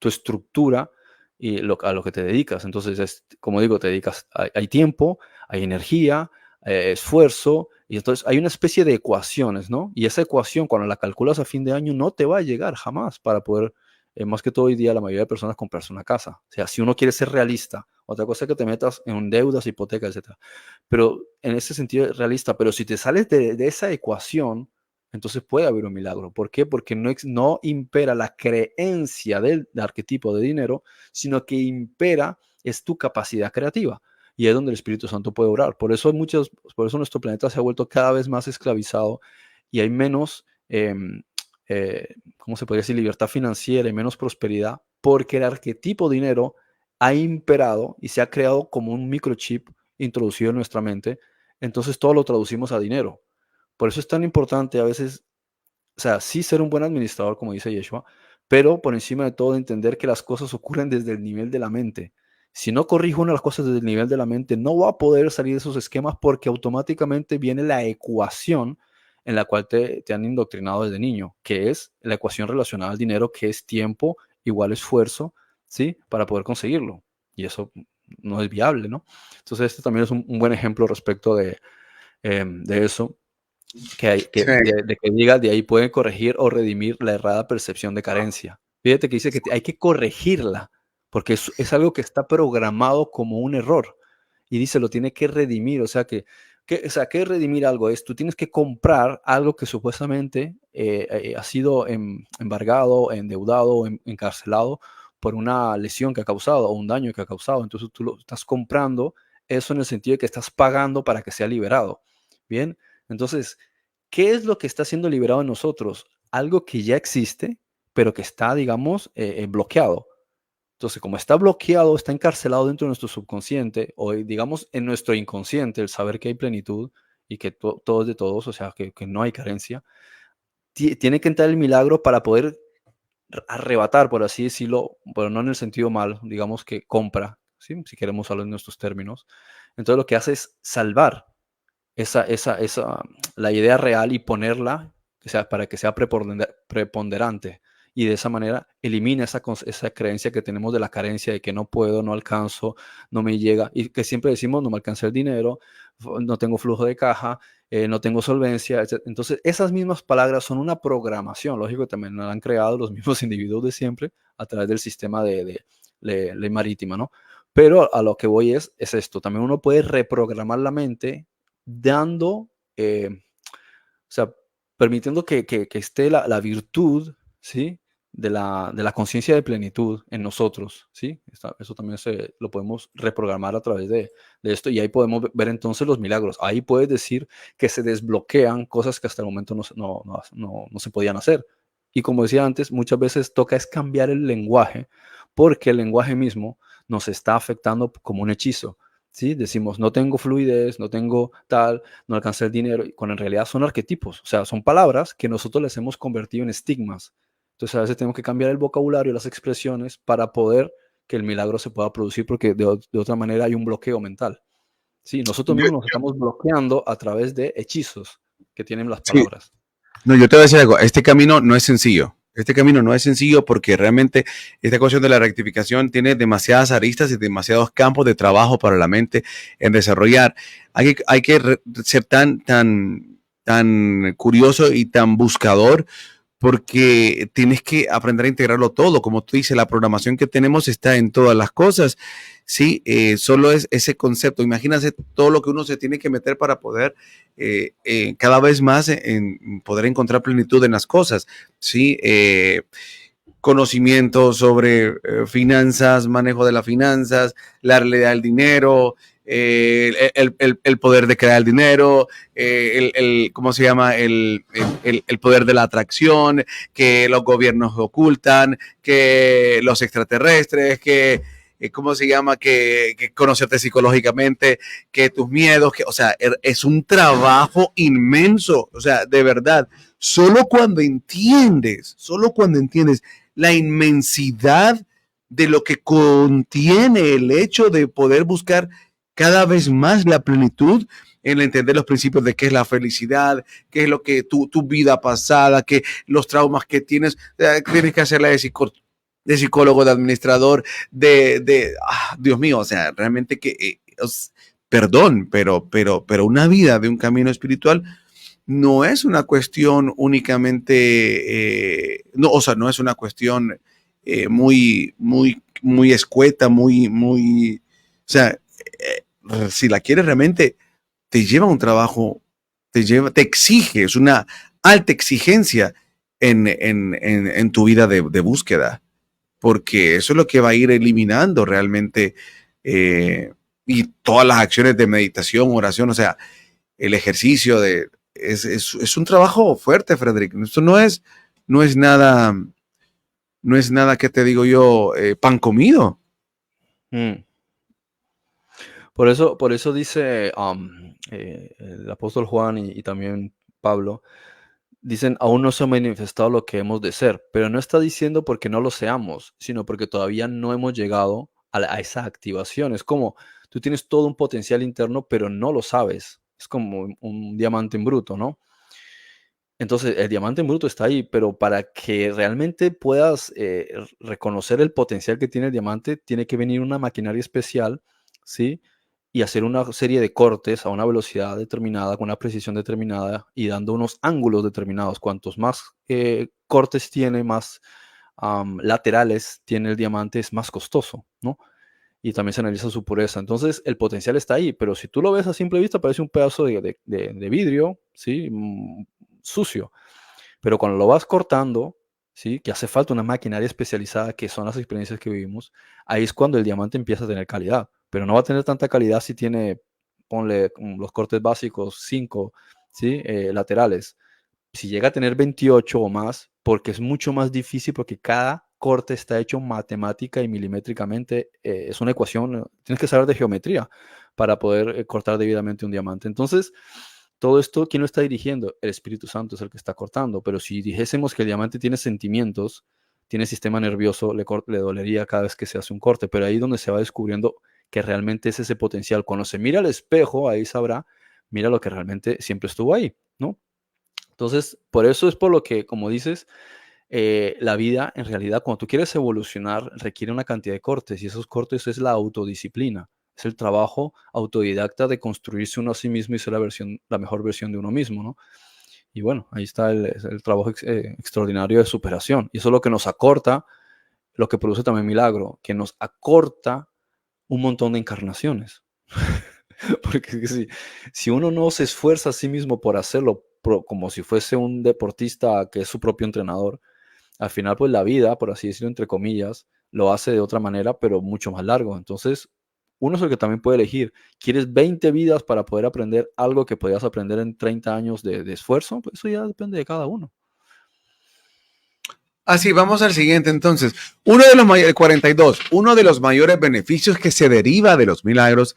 estructura y a lo que te dedicas. Entonces, como digo, te dedicas, hay tiempo, hay energía, esfuerzo, y entonces hay una especie de ecuaciones, ¿no? Y esa ecuación, cuando la calculas a fin de año, no te va a llegar jamás para poder, más que todo hoy día, la mayoría de personas comprarse una casa. O sea, si uno quiere ser realista, otra cosa es que te metas en deudas, hipotecas, etcétera. Pero en ese sentido es realista, pero si te sales de esa ecuación, entonces puede haber un milagro. ¿Por qué? Porque no impera la creencia del arquetipo de dinero, sino que impera es tu capacidad creativa. Y es donde el Espíritu Santo puede orar. Por eso nuestro planeta se ha vuelto cada vez más esclavizado y hay menos, ¿cómo se podría decir? Libertad financiera y menos prosperidad, porque el arquetipo dinero ha imperado y se ha creado como un microchip introducido en nuestra mente. Entonces todo lo traducimos a dinero. Por eso es tan importante a veces, o sea, sí ser un buen administrador, como dice Yeshua, pero por encima de todo entender que las cosas ocurren desde el nivel de la mente. Si no corrijo una de las cosas desde el nivel de la mente, no va a poder salir de esos esquemas porque automáticamente viene la ecuación en la cual te han indoctrinado desde niño, que es la ecuación relacionada al dinero, que es tiempo igual esfuerzo, ¿sí? Para poder conseguirlo. Y eso no es viable, ¿no? Entonces, este también es un buen ejemplo respecto de eso Sí, de que diga de ahí pueden corregir o redimir la errada percepción de carencia. Fíjate que dice que hay que corregirla, porque es algo que está programado como un error. Y dice, lo tiene que redimir, o sea o sea, ¿qué es redimir algo? Es tú tienes que comprar algo que supuestamente ha sido embargado, endeudado, encarcelado por una lesión que ha causado o un daño que ha causado. Entonces tú lo estás comprando eso en el sentido de que estás pagando para que sea liberado. Bien, entonces, ¿qué es lo que está siendo liberado en nosotros? Algo que ya existe, pero que está, digamos, bloqueado. Entonces, como está bloqueado, está encarcelado dentro de nuestro subconsciente, o digamos en nuestro inconsciente, el saber que hay plenitud y que todo es de todos, o sea, que no hay carencia, tiene que entrar el milagro para poder arrebatar, por así decirlo, pero no en el sentido mal, digamos que compra, ¿sí? Si queremos hablar en nuestros términos. Entonces, lo que hace es salvar la idea real y ponerla, o sea, para que sea preponderante. y de esa manera elimina esa creencia que tenemos de la carencia, de que no puedo, no alcanzo, no me llega, y que siempre decimos no me alcanza el dinero, no tengo flujo de caja, no tengo solvencia, etc. Entonces, esas mismas palabras son una programación, lógico, que también la han creado los mismos individuos de siempre a través del sistema de ley marítima, ¿no? Pero a lo que voy es esto, también uno puede reprogramar la mente dando, o sea, permitiendo que esté la virtud, ¿sí? De la conciencia de plenitud en nosotros, ¿sí? Eso también lo podemos reprogramar a través de esto y ahí podemos ver entonces los milagros. Ahí puedes decir que se desbloquean cosas que hasta el momento no se podían hacer. Y como decía antes, muchas veces toca es cambiar el lenguaje porque el lenguaje mismo nos está afectando como un hechizo, ¿sí? Decimos, no tengo fluidez, no tengo tal, no alcancé el dinero, cuando en realidad son arquetipos, o sea, son palabras que nosotros les hemos convertido en estigmas. Entonces a veces tenemos que cambiar el vocabulario, las expresiones para poder que el milagro se pueda producir porque de otra manera hay un bloqueo mental. Sí, nosotros Yo- mismos nos estamos bloqueando a través de hechizos que tienen las sí, palabras. no, yo te voy a decir algo, este camino no es sencillo. Este camino no es sencillo porque realmente esta cuestión de la rectificación tiene demasiadas aristas y demasiados campos de trabajo para la mente en desarrollar. Hay que ser tan curioso y tan buscador porque tienes que aprender a integrarlo todo. Como tú dices, la programación que tenemos está en todas las cosas. Sí, solo es ese concepto. Imagínate todo lo que uno se tiene que meter para poder cada vez más en poder encontrar plenitud en las cosas. Sí, conocimiento sobre finanzas, manejo de las finanzas, la realidad del dinero, el poder de crear el dinero, ¿cómo se llama? El poder de la atracción, que los gobiernos ocultan, que los extraterrestres, que ¿cómo se llama? Que conocerte psicológicamente, que tus miedos, o sea, es un trabajo inmenso, o sea, de verdad, solo cuando entiendes la inmensidad de lo que contiene el hecho de poder buscar cada vez más la plenitud en entender los principios de qué es la felicidad, qué es lo que tu vida pasada, que los traumas que tienes que hacerla de psicólogo, de administrador, Dios mío, o sea, realmente perdón, pero una vida de un camino espiritual no es una cuestión únicamente, no, o sea, no es una cuestión muy escueta, o sea, si la quieres realmente, te lleva un trabajo, te exige, es una alta exigencia en tu vida de búsqueda, porque eso es lo que va a ir eliminando realmente eh, y todas las acciones de meditación, oración, o sea, el ejercicio es un trabajo fuerte, Frederick. Esto no es nada que te digo yo, pan comido. Mm. Por eso dice el apóstol Juan y también Pablo, dicen, aún no se ha manifestado lo que hemos de ser, pero no está diciendo porque no lo seamos, sino porque todavía no hemos llegado a esa activación. Es como tú tienes todo un potencial interno, pero no lo sabes. Es como un diamante en bruto, ¿no? Entonces, el diamante en bruto está ahí, pero para que realmente puedas reconocer el potencial que tiene el diamante, tiene que venir una maquinaria especial, ¿sí? Y hacer una serie de cortes a una velocidad determinada, con una precisión determinada y dando unos ángulos determinados. Cuantos más cortes tiene, más laterales tiene el diamante, es más costoso, ¿no? Y también se analiza su pureza. Entonces, el potencial está ahí, pero si tú lo ves a simple vista, parece un pedazo de vidrio, ¿sí? Sucio. Pero cuando lo vas cortando, ¿sí? Que hace falta una maquinaria especializada, que son las experiencias que vivimos, ahí es cuando el diamante empieza a tener calidad. Pero no va a tener tanta calidad si tiene, ponle los cortes básicos, 5, ¿sí? Laterales. Si llega a tener 28 o más, porque es mucho más difícil, porque cada corte está hecho matemática y milimétricamente, es una ecuación, tienes que saber de geometría para poder cortar debidamente un diamante. Entonces, todo esto, ¿quién lo está dirigiendo? El Espíritu Santo es el que está cortando, pero si dijésemos que el diamante tiene sentimientos, tiene sistema nervioso, le dolería cada vez que se hace un corte, pero ahí es donde se va descubriendo que realmente es ese potencial. Cuando se mira al espejo, ahí sabrá, mira lo que realmente siempre estuvo ahí, ¿no? Entonces, por eso es por lo que, como dices, la vida, en realidad, cuando tú quieres evolucionar, requiere una cantidad de cortes, y esos cortes es la autodisciplina, es el trabajo autodidacta de construirse uno a sí mismo y ser la mejor versión de uno mismo, ¿no? Y bueno, ahí está el trabajo extraordinario de superación. Y eso es lo que nos acorta, lo que produce también milagro, que nos acorta un montón de encarnaciones. Porque si uno no se esfuerza a sí mismo por hacerlo como si fuese un deportista que es su propio entrenador, al final pues la vida, por así decirlo, entre comillas, lo hace de otra manera, pero mucho más largo. Entonces, uno es el que también puede elegir. ¿Quieres 20 vidas para poder aprender algo que podías aprender en 30 años de esfuerzo? Pues eso ya depende de cada uno. Así, vamos al siguiente entonces. 42. Uno de los mayores beneficios que se deriva de los milagros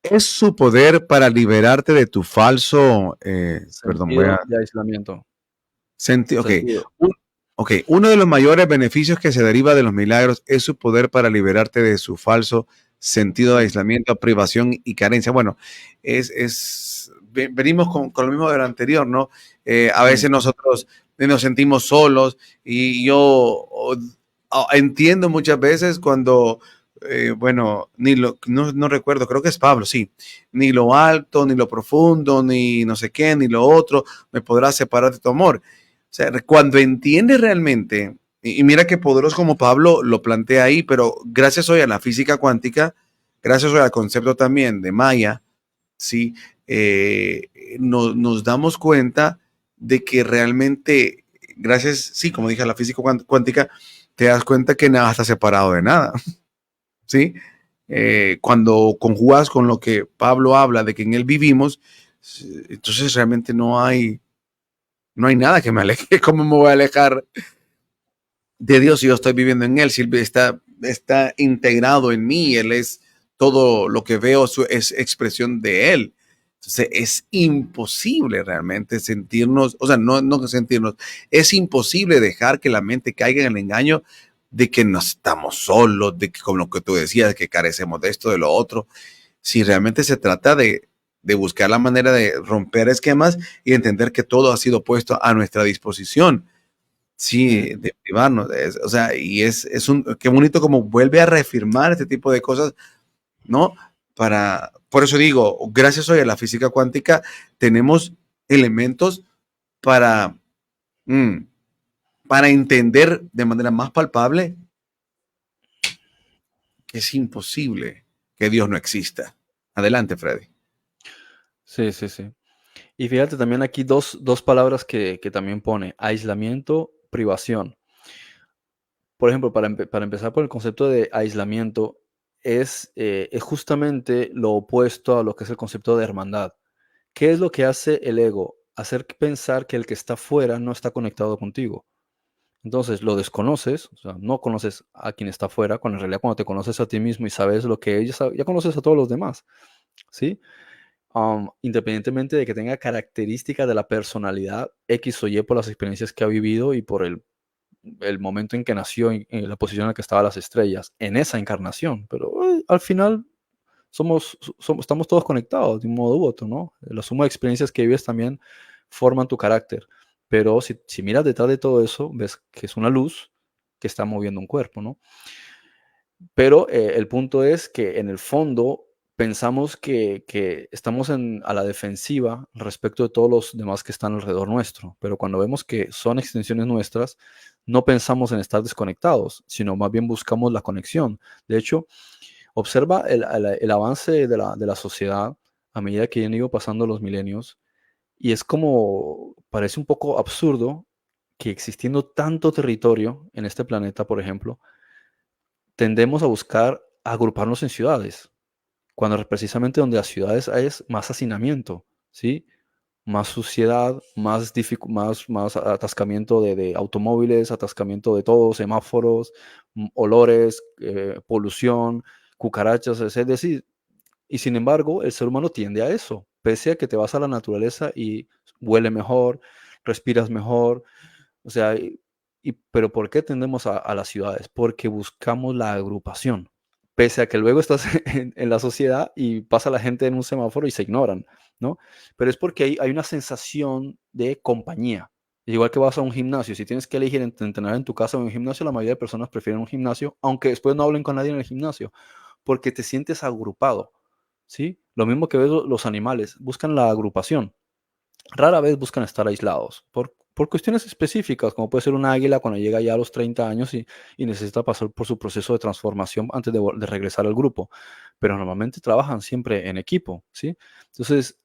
es su poder para liberarte de tu falso, perdón, voy Sentido a de aislamiento. sentir, ok. Sentido. Ok, uno de los mayores beneficios que se deriva de los milagros es su poder para liberarte de su falso sentido de Sí. aislamiento, privación y carencia. Bueno, venimos con lo mismo de lo anterior, ¿no? A Mm. veces nosotros nos sentimos solos y yo entiendo muchas veces cuando, bueno, no recuerdo, creo que es Pablo, sí, ni lo alto, ni lo profundo, ni no sé qué, ni lo otro me podrá separar de tu amor. O sea, cuando entiendes realmente, y mira qué poderoso como Pablo lo plantea ahí, pero gracias hoy a la física cuántica, gracias hoy al concepto también de Maya, ¿sí? Nos damos cuenta de que realmente, gracias, sí, como dije, a la física cuántica, te das cuenta que nada está separado de nada, ¿sí? Cuando conjugas con lo que Pablo habla de que en él vivimos, entonces realmente no hay nada que me aleje. ¿Cómo me voy a alejar de Dios si yo estoy viviendo en Él? Si Él está integrado en mí, Él es todo lo que veo, es expresión de Él. Entonces es imposible realmente sentirnos, o sea, no sentirnos, es imposible dejar que la mente caiga en el engaño de que no estamos solos, de que como lo que tú decías, que carecemos de esto, de lo otro. Si realmente se trata de buscar la manera de romper esquemas y entender que todo ha sido puesto a nuestra disposición. Mm. Sí, de privarnos. O sea, y qué bonito como vuelve a reafirmar este tipo de cosas, ¿no? Por eso digo, gracias hoy a la física cuántica, tenemos elementos para, mm, para entender de manera más palpable que es imposible que Dios no exista. Adelante, Freddy. Sí, sí, sí. Y fíjate también aquí dos palabras que también pone, aislamiento, privación. Por ejemplo, para empezar por el concepto de aislamiento, es justamente lo opuesto a lo que es el concepto de hermandad. ¿Qué es lo que hace el ego? Hacer pensar que el que está fuera no está conectado contigo. Entonces lo desconoces, o sea, no conoces a quien está fuera, cuando en realidad cuando te conoces a ti mismo y sabes lo que ella sabe, ya conoces a todos los demás, ¿sí? Independientemente de que tenga características de la personalidad X o Y por las experiencias que ha vivido y por el momento en que nació, en la posición en la que estaban las estrellas, en esa encarnación. Pero al final estamos todos conectados de un modo u otro, ¿no? La suma de experiencias que vives también forman tu carácter. Pero si miras detrás de todo eso, ves que es una luz que está moviendo un cuerpo, ¿no? Pero el punto es que en el fondo pensamos que estamos a la defensiva respecto de todos los demás que están alrededor nuestro, pero cuando vemos que son extensiones nuestras, no pensamos en estar desconectados, sino más bien buscamos la conexión. De hecho, observa el avance de la sociedad a medida que han ido pasando los milenios y es como, parece un poco absurdo que existiendo tanto territorio en este planeta, por ejemplo, tendemos a buscar agruparnos en ciudades, cuando precisamente donde las ciudades hay es más hacinamiento, ¿sí? Más suciedad, más atascamiento de automóviles, atascamiento de todo, semáforos, olores, polución, cucarachas, es decir, y sin embargo, el ser humano tiende a eso, pese a que te vas a la naturaleza y huele mejor, respiras mejor, o sea, pero ¿por qué tendemos a las ciudades? Porque buscamos la agrupación. Pese a que luego estás en la sociedad y pasa la gente en un semáforo y se ignoran, ¿no? Pero es porque hay una sensación de compañía. Igual que vas a un gimnasio, si tienes que elegir entre entrenar en tu casa o en un gimnasio, la mayoría de personas prefieren un gimnasio, aunque después no hablen con nadie en el gimnasio, porque te sientes agrupado, ¿sí? Lo mismo que ves los animales, buscan la agrupación. Rara vez buscan estar aislados por cuestiones específicas, como puede ser un águila cuando llega ya a los 30 años y necesita pasar por su proceso de transformación antes de regresar al grupo. Pero normalmente trabajan siempre en equipo, ¿sí? Entonces,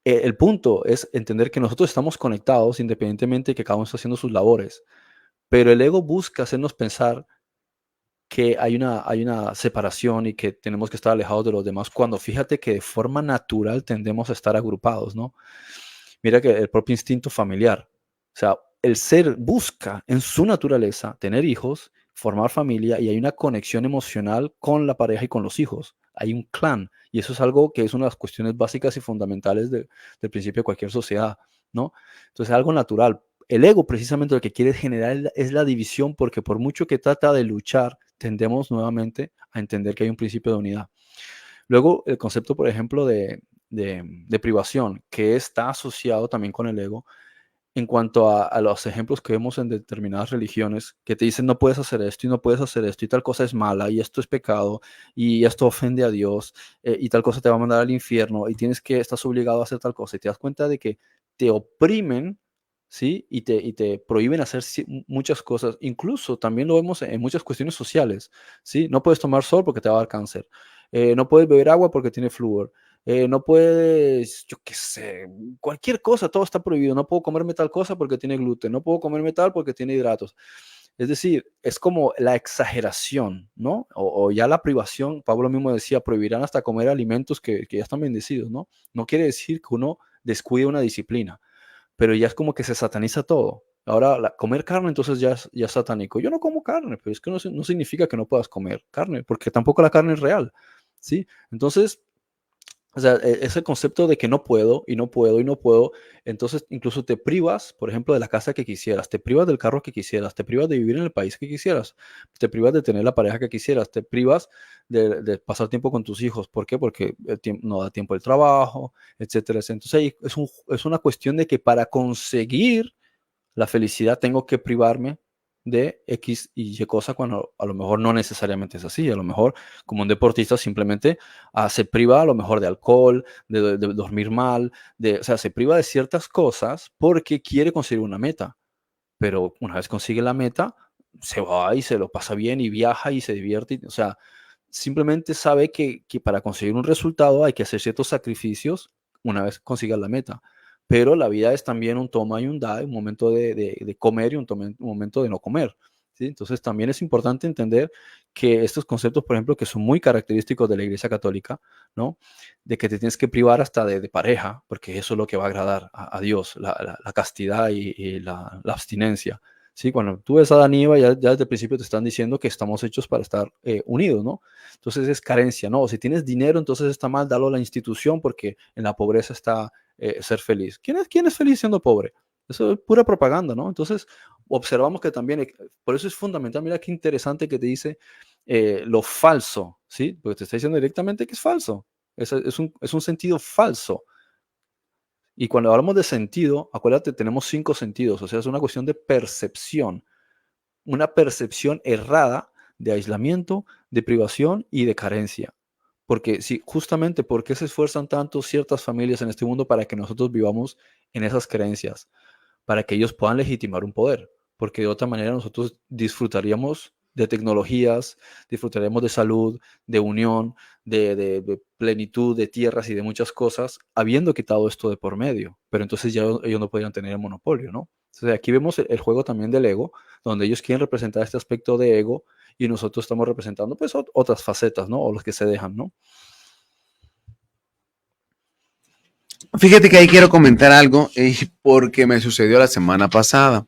el punto es entender que nosotros estamos conectados independientemente de que cada uno está haciendo sus labores, pero el ego busca hacernos pensar que hay una separación y que tenemos que estar alejados de los demás, cuando fíjate que de forma natural tendemos a estar agrupados, ¿no? Mira que el propio instinto familiar, o sea, el ser busca en su naturaleza tener hijos, formar familia y hay una conexión emocional con la pareja y con los hijos. Hay un clan y eso es algo que es una de las cuestiones básicas y fundamentales del principio de cualquier sociedad, ¿no? Entonces, algo natural. El ego precisamente lo que quiere generar es la división porque por mucho que trata de luchar, tendemos nuevamente a entender que hay un principio de unidad. Luego, el concepto, por ejemplo, de privación, que está asociado también con el ego, en cuanto a los ejemplos que vemos en determinadas religiones, que te dicen no puedes hacer esto y no puedes hacer esto y tal cosa es mala y esto es pecado y esto ofende a Dios y tal cosa te va a mandar al infierno y estás obligado a hacer tal cosa y te das cuenta de que te oprimen, ¿sí? Y te prohíben hacer muchas cosas. Incluso también lo vemos en muchas cuestiones sociales, ¿sí? No puedes tomar sol porque te va a dar cáncer. No puedes beber agua porque tiene flúor. No puedes, yo qué sé, cualquier cosa, todo está prohibido. No puedo comerme tal cosa porque tiene gluten, no puedo comerme tal porque tiene hidratos. Es decir, es como la exageración, ¿no? O ya la privación, Pablo mismo decía, prohibirán hasta comer alimentos que ya están bendecidos, ¿no? No quiere decir que uno descuide una disciplina, pero ya es como que se sataniza todo. Ahora, comer carne entonces ya es satánico. Yo no como carne, pero es que no significa que no puedas comer carne, porque tampoco la carne es real, ¿sí? Entonces, o sea, ese concepto de que no puedo y no puedo y no puedo, entonces incluso te privas, por ejemplo, de la casa que quisieras, te privas del carro que quisieras, te privas de vivir en el país que quisieras, te privas de tener la pareja que quisieras, te privas de pasar tiempo con tus hijos. ¿Por qué? Porque no da tiempo el trabajo, etcétera, etcétera. Entonces ahí es una cuestión de que para conseguir la felicidad tengo que privarme de X y Y cosa cuando a lo mejor no necesariamente es así. A lo mejor como un deportista simplemente se priva a lo mejor de alcohol, de dormir mal, o sea, se priva de ciertas cosas porque quiere conseguir una meta. Pero una vez consigue la meta, se va y se lo pasa bien y viaja y se divierte. O sea, simplemente sabe que para conseguir un resultado hay que hacer ciertos sacrificios una vez consigas la meta. Pero la vida es también un toma y un da, un momento de comer y un momento de no comer, ¿sí? Entonces también es importante entender que estos conceptos, por ejemplo, que son muy característicos de la Iglesia Católica, ¿no? De que te tienes que privar hasta de pareja, porque eso es lo que va a agradar a Dios, la castidad y la abstinencia. Sí, cuando tú ves a Adán y Eva, ya desde el principio te están diciendo que estamos hechos para estar unidos, ¿no? Entonces es carencia, ¿no? O si tienes dinero, entonces está mal, dalo a la institución porque en la pobreza está ser feliz. ¿Quién es feliz siendo pobre? Eso es pura propaganda, ¿no? Entonces observamos que también, por eso es fundamental, mira qué interesante que te dice lo falso, ¿sí? Porque te está diciendo directamente que es falso. Es un sentido falso. Y cuando hablamos de sentido, acuérdate, tenemos 5 sentidos, o sea, es una cuestión de percepción, una percepción errada de aislamiento, de privación y de carencia. Porque si justamente, ¿por qué se esfuerzan tanto ciertas familias en este mundo para que nosotros vivamos en esas creencias? Para que ellos puedan legitimar un poder, porque de otra manera nosotros disfrutaríamos de tecnologías, disfrutaríamos de salud, de unión, de plenitud, de tierras y de muchas cosas, habiendo quitado esto de por medio. Pero entonces ya ellos no podrían tener el monopolio, ¿no? Entonces aquí vemos el juego también del ego, donde ellos quieren representar este aspecto de ego y nosotros estamos representando pues otras facetas, ¿no? O los que se dejan, ¿no? Fíjate que ahí quiero comentar algo porque me sucedió la semana pasada.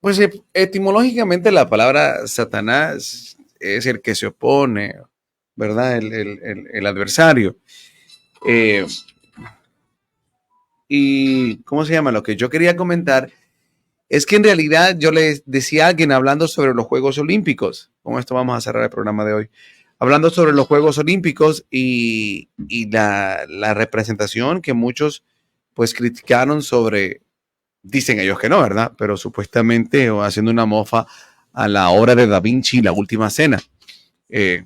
Pues etimológicamente la palabra Satanás es el que se opone, ¿verdad? El adversario. Eh, y, ¿cómo se llama? Lo que yo quería comentar es que en realidad yo le decía a alguien hablando sobre los Juegos Olímpicos, con esto vamos a cerrar el programa de hoy, hablando sobre los Juegos Olímpicos y la representación que muchos pues criticaron sobre, dicen ellos que no, ¿verdad? Pero supuestamente o haciendo una mofa a la obra de Da Vinci, La Última Cena. Eh,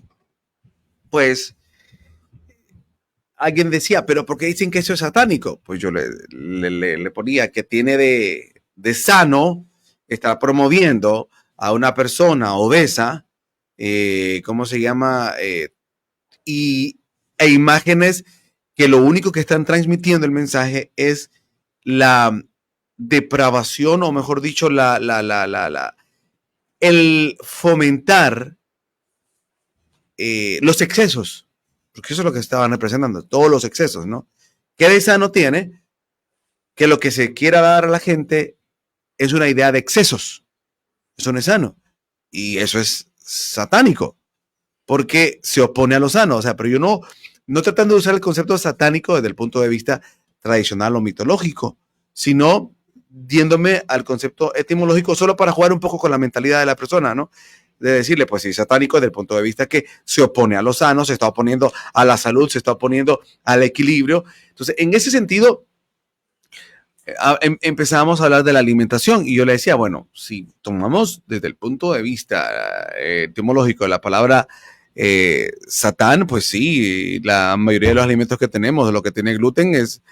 pues alguien decía, pero ¿por qué dicen que eso es satánico? Pues yo le ponía que tiene de sano estar promoviendo a una persona obesa, ¿cómo se llama? E imágenes que lo único que están transmitiendo el mensaje es la depravación, o mejor dicho, el fomentar los excesos, porque eso es lo que estaban representando, todos los excesos, ¿no? ¿Qué de sano tiene? Que lo que se quiera dar a la gente es una idea de excesos. Eso no es sano. Y eso es satánico, porque se opone a lo sano. O sea, pero yo no tratando de usar el concepto satánico desde el punto de vista tradicional o mitológico, sino diéndome al concepto etimológico solo para jugar un poco con la mentalidad de la persona, ¿no? De decirle, pues sí, satánico desde el punto de vista que se opone a lo sano, se está oponiendo a la salud, se está oponiendo al equilibrio. Entonces, en ese sentido, empezamos a hablar de la alimentación y yo le decía, bueno, si tomamos desde el punto de vista etimológico de la palabra satán, pues sí, la mayoría de los alimentos que tenemos, de lo que tiene gluten, es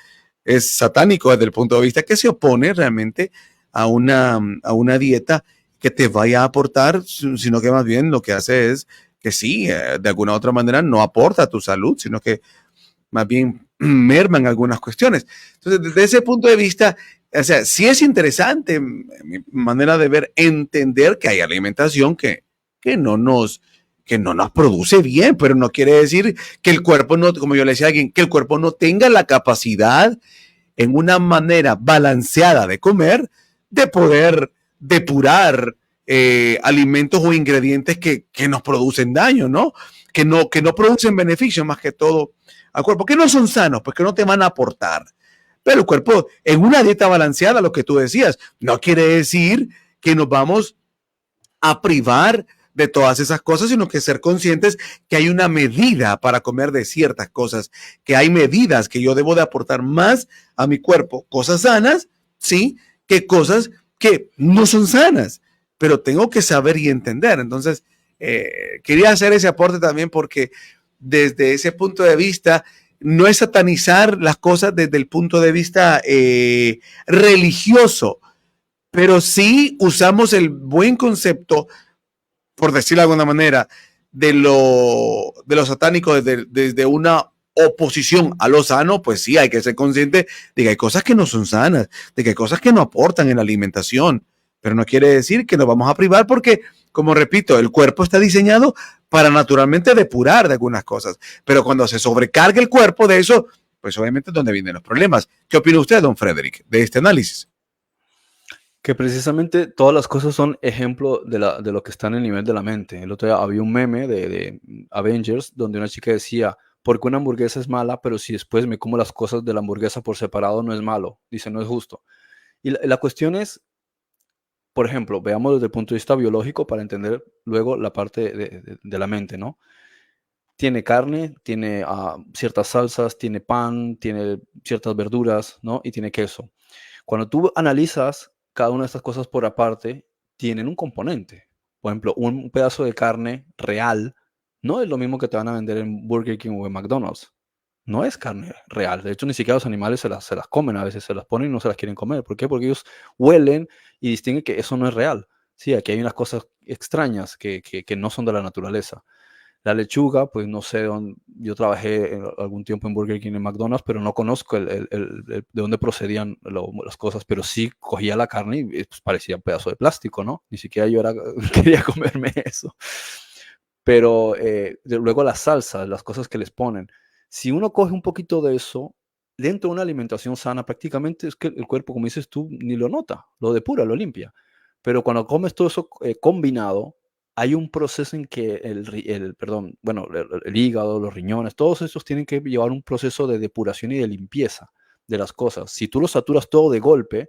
satánico desde el punto de vista que se opone realmente a una dieta que te vaya a aportar, sino que más bien lo que hace es que sí, de alguna u otra manera no aporta a tu salud, sino que más bien merman algunas cuestiones. Entonces, desde ese punto de vista, o sea, sí es interesante mi manera de ver, entender que hay alimentación que no nos que no nos produce bien, pero no quiere decir que el cuerpo no, como yo le decía a alguien, que el cuerpo no tenga la capacidad en una manera balanceada de comer, de poder depurar alimentos o ingredientes que nos producen daño, ¿no? Que no producen beneficio más que todo al cuerpo, que no son sanos, pues que no te van a aportar. Pero el cuerpo, en una dieta balanceada, lo que tú decías, no quiere decir que nos vamos a privar de todas esas cosas, sino que ser conscientes que hay una medida para comer de ciertas cosas, que hay medidas que yo debo de aportar más a mi cuerpo, cosas sanas, sí, que cosas que no son sanas, pero tengo que saber y entender. Entonces, quería hacer ese aporte también porque desde ese punto de vista, no es satanizar las cosas desde el punto de vista religioso, pero sí usamos el buen concepto, por decirlo de alguna manera, de lo satánico desde una oposición a lo sano, pues sí, hay que ser consciente de que hay cosas que no son sanas, de que hay cosas que no aportan en la alimentación, pero no quiere decir que nos vamos a privar porque, como repito, el cuerpo está diseñado para naturalmente depurar de algunas cosas, pero cuando se sobrecarga el cuerpo de eso, pues obviamente es donde vienen los problemas. ¿Qué opina usted, don Frederick, de este análisis? Que precisamente todas las cosas son ejemplo de lo que está en el nivel de la mente. El otro día había un meme de Avengers donde una chica decía, ¿por qué una hamburguesa es mala, pero si después me como las cosas de la hamburguesa por separado no es malo? Dice, no es justo. Y la cuestión es, por ejemplo, veamos desde el punto de vista biológico para entender luego la parte de la mente, ¿no? Tiene carne, tiene ciertas salsas, tiene pan, tiene ciertas verduras, ¿no? Y tiene queso. Cuando tú analizas cada una de estas cosas por aparte, tienen un componente. Por ejemplo, un pedazo de carne real no es lo mismo que te van a vender en Burger King o en McDonald's. No es carne real. De hecho, ni siquiera los animales se las comen a veces, se las ponen y no se las quieren comer. ¿Por qué? Porque ellos huelen y distinguen que eso no es real. Sí, aquí hay unas cosas extrañas que no son de la naturaleza. La lechuga, pues no sé, yo trabajé algún tiempo en Burger King y en McDonald's, pero no conozco de dónde procedían las cosas, pero sí cogía la carne y pues, parecía un pedazo de plástico, ¿no? Ni siquiera yo quería comerme eso. Pero luego las salsas, las cosas que les ponen. Si uno coge un poquito de eso, dentro de una alimentación sana, prácticamente es que el cuerpo, como dices tú, ni lo nota, lo depura, lo limpia. Pero cuando comes todo eso combinado, hay un proceso en que perdón, bueno, el hígado, los riñones, todos esos tienen que llevar un proceso de depuración y de limpieza de las cosas. Si tú lo saturas todo de golpe,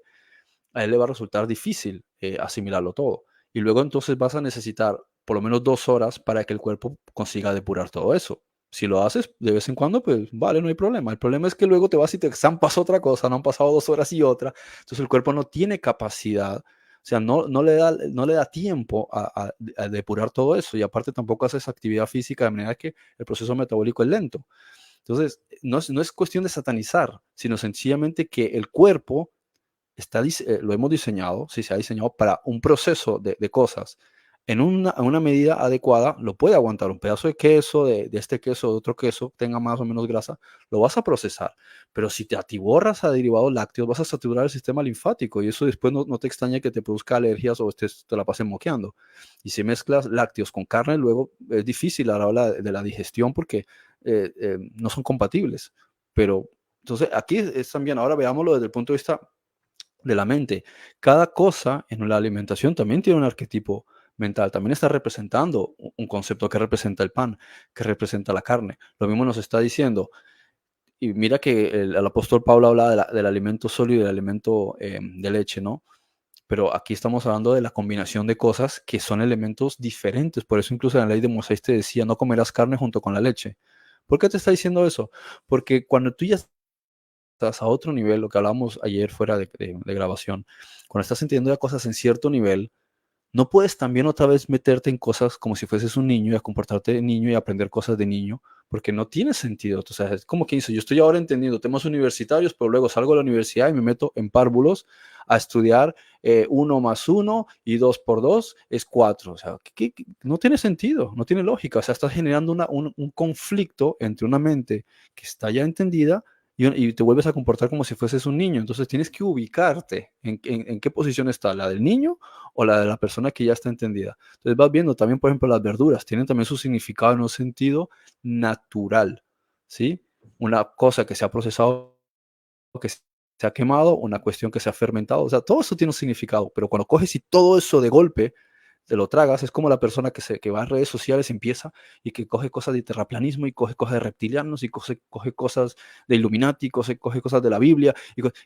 a él le va a resultar difícil asimilarlo todo. Y luego entonces vas a necesitar por lo menos 2 horas para que el cuerpo consiga depurar todo eso. Si lo haces de vez en cuando, pues vale, no hay problema. El problema es que luego te vas y te pasó otra cosa, no han pasado 2 horas y otra. Entonces el cuerpo no tiene capacidad, o sea, no le da tiempo a depurar todo eso. Y aparte tampoco haces actividad física de manera que el proceso metabólico es lento. Entonces, no es cuestión de satanizar, sino sencillamente que el cuerpo lo hemos diseñado, si se ha diseñado para un proceso de cosas en una medida adecuada, lo puede aguantar. Un pedazo de queso, de este queso, de otro queso, tenga más o menos grasa, lo vas a procesar. Pero si te atiborras a derivados lácteos, vas a saturar el sistema linfático y eso después no te extraña que te produzca alergias o te la pases moqueando. Y si mezclas lácteos con carne, luego es difícil a la hora de la digestión porque no son compatibles. Pero entonces aquí es también, ahora veámoslo desde el punto de vista de la mente. Cada cosa en la alimentación también tiene un arquetipo mental, también está representando un concepto que representa el pan, que representa la carne. Lo mismo nos está diciendo. Y mira que el apóstol Pablo habla del alimento sólido y del alimento de leche, ¿no? Pero aquí estamos hablando de la combinación de cosas que son elementos diferentes. Por eso incluso en la ley de Moisés te decía, no comerás carne junto con la leche. ¿Por qué te está diciendo eso? Porque cuando tú ya estás a otro nivel, lo que hablábamos ayer fuera de grabación, cuando estás entendiendo ya cosas en cierto nivel, no puedes también otra vez meterte en cosas como si fueses un niño y a comportarte de niño y aprender cosas de niño, porque no tiene sentido. O sea, es como que dice, yo estoy ahora entendiendo temas universitarios, pero luego salgo de la universidad y me meto en párvulos a estudiar 1 más 1 y 2 por 2 es 4. O sea, no tiene sentido, no tiene lógica. O sea, estás generando un conflicto entre una mente que está ya entendida y te vuelves a comportar como si fueses un niño. Entonces tienes que ubicarte en qué posición está, la del niño o la de la persona que ya está entendida. Entonces vas viendo también, por ejemplo, las verduras tienen también su significado en un sentido natural, ¿sí? Una cosa que se ha procesado, que se ha quemado, una cuestión que se ha fermentado, o sea, todo eso tiene un significado, pero cuando coges y todo eso de golpe te lo tragas, es como la persona que va a redes sociales, empieza y que coge cosas de terraplanismo y coge cosas de reptilianos y coge cosas de Illuminati, coge cosas de la Biblia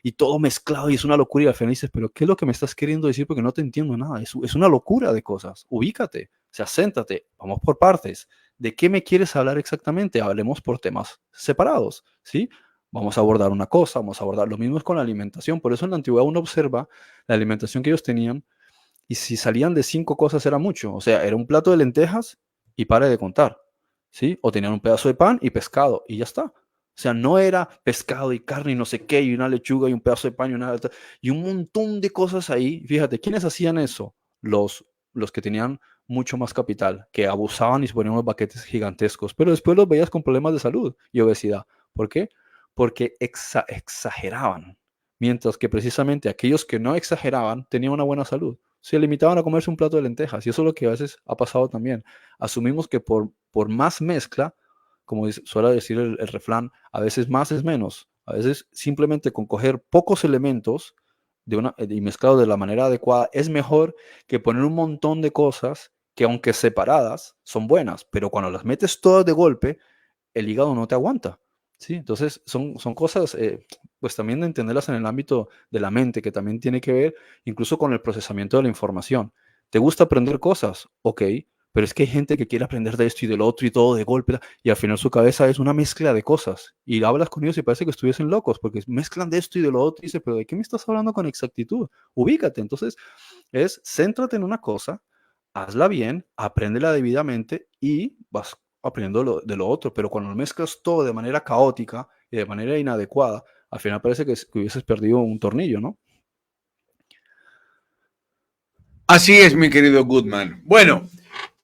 y todo mezclado y es una locura y al final dices, pero ¿qué es lo que me estás queriendo decir? Porque no te entiendo nada, es una locura de cosas, ubícate, o sea, séntate, vamos por partes. ¿De qué me quieres hablar exactamente? Hablemos por temas separados, ¿sí? Vamos a abordar una cosa, vamos a abordar lo mismo es con la alimentación, por eso en la antigüedad uno observa la alimentación que ellos tenían y si salían de 5 cosas era mucho. O sea, era un plato de lentejas y pare de contar, ¿sí? O tenían un pedazo de pan y pescado y ya está. O sea, no era pescado y carne y no sé qué, y una lechuga y un pedazo de pan y un montón de cosas ahí. Fíjate, ¿quiénes hacían eso? Los que tenían mucho más capital, que abusaban y se ponían unos baquetes gigantescos, pero después los veías con problemas de salud y obesidad. ¿Por qué? Porque exageraban. Mientras que precisamente aquellos que no exageraban tenían una buena salud, se limitaban a comerse un plato de lentejas. Y eso es lo que a veces ha pasado también. Asumimos que por más mezcla, como suele decir el refrán, a veces más es menos. A veces simplemente con coger pocos elementos y mezclados de la manera adecuada es mejor que poner un montón de cosas que aunque separadas son buenas, pero cuando las metes todas de golpe, el hígado no te aguanta. ¿Sí? Entonces son cosas, pues también de entenderlas en el ámbito de la mente, que también tiene que ver incluso con el procesamiento de la información. ¿Te gusta aprender cosas? Ok, pero es que hay gente que quiere aprender de esto y del otro y todo de golpe, y al final su cabeza es una mezcla de cosas. Y hablas con ellos y parece que estuviesen locos, porque mezclan de esto y de lo otro, y dices, pero ¿de qué me estás hablando con exactitud? Ubícate. Entonces, céntrate en una cosa, hazla bien, apréndela debidamente y vas aprendiendo de lo otro, pero cuando lo mezclas todo de manera caótica y de manera inadecuada, al final parece que hubieses perdido un tornillo, ¿no? Así es, mi querido Goodman. Bueno,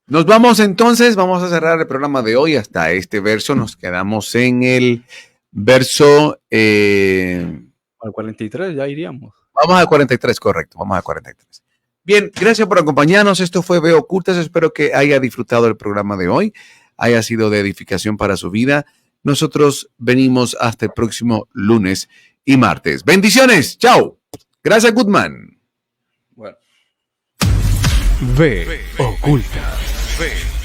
nos vamos entonces, vamos a cerrar el programa de hoy hasta este verso, nos quedamos en el verso... Al 43 ya iríamos. Vamos al 43, correcto, vamos al 43. Bien, gracias por acompañarnos, esto fue Veo Ocultas, espero que haya disfrutado el programa de hoy, haya sido de edificación para su vida. Nosotros venimos hasta el próximo lunes y martes. Bendiciones, chao. Gracias, Goodman. Bueno. Ve Ocultas.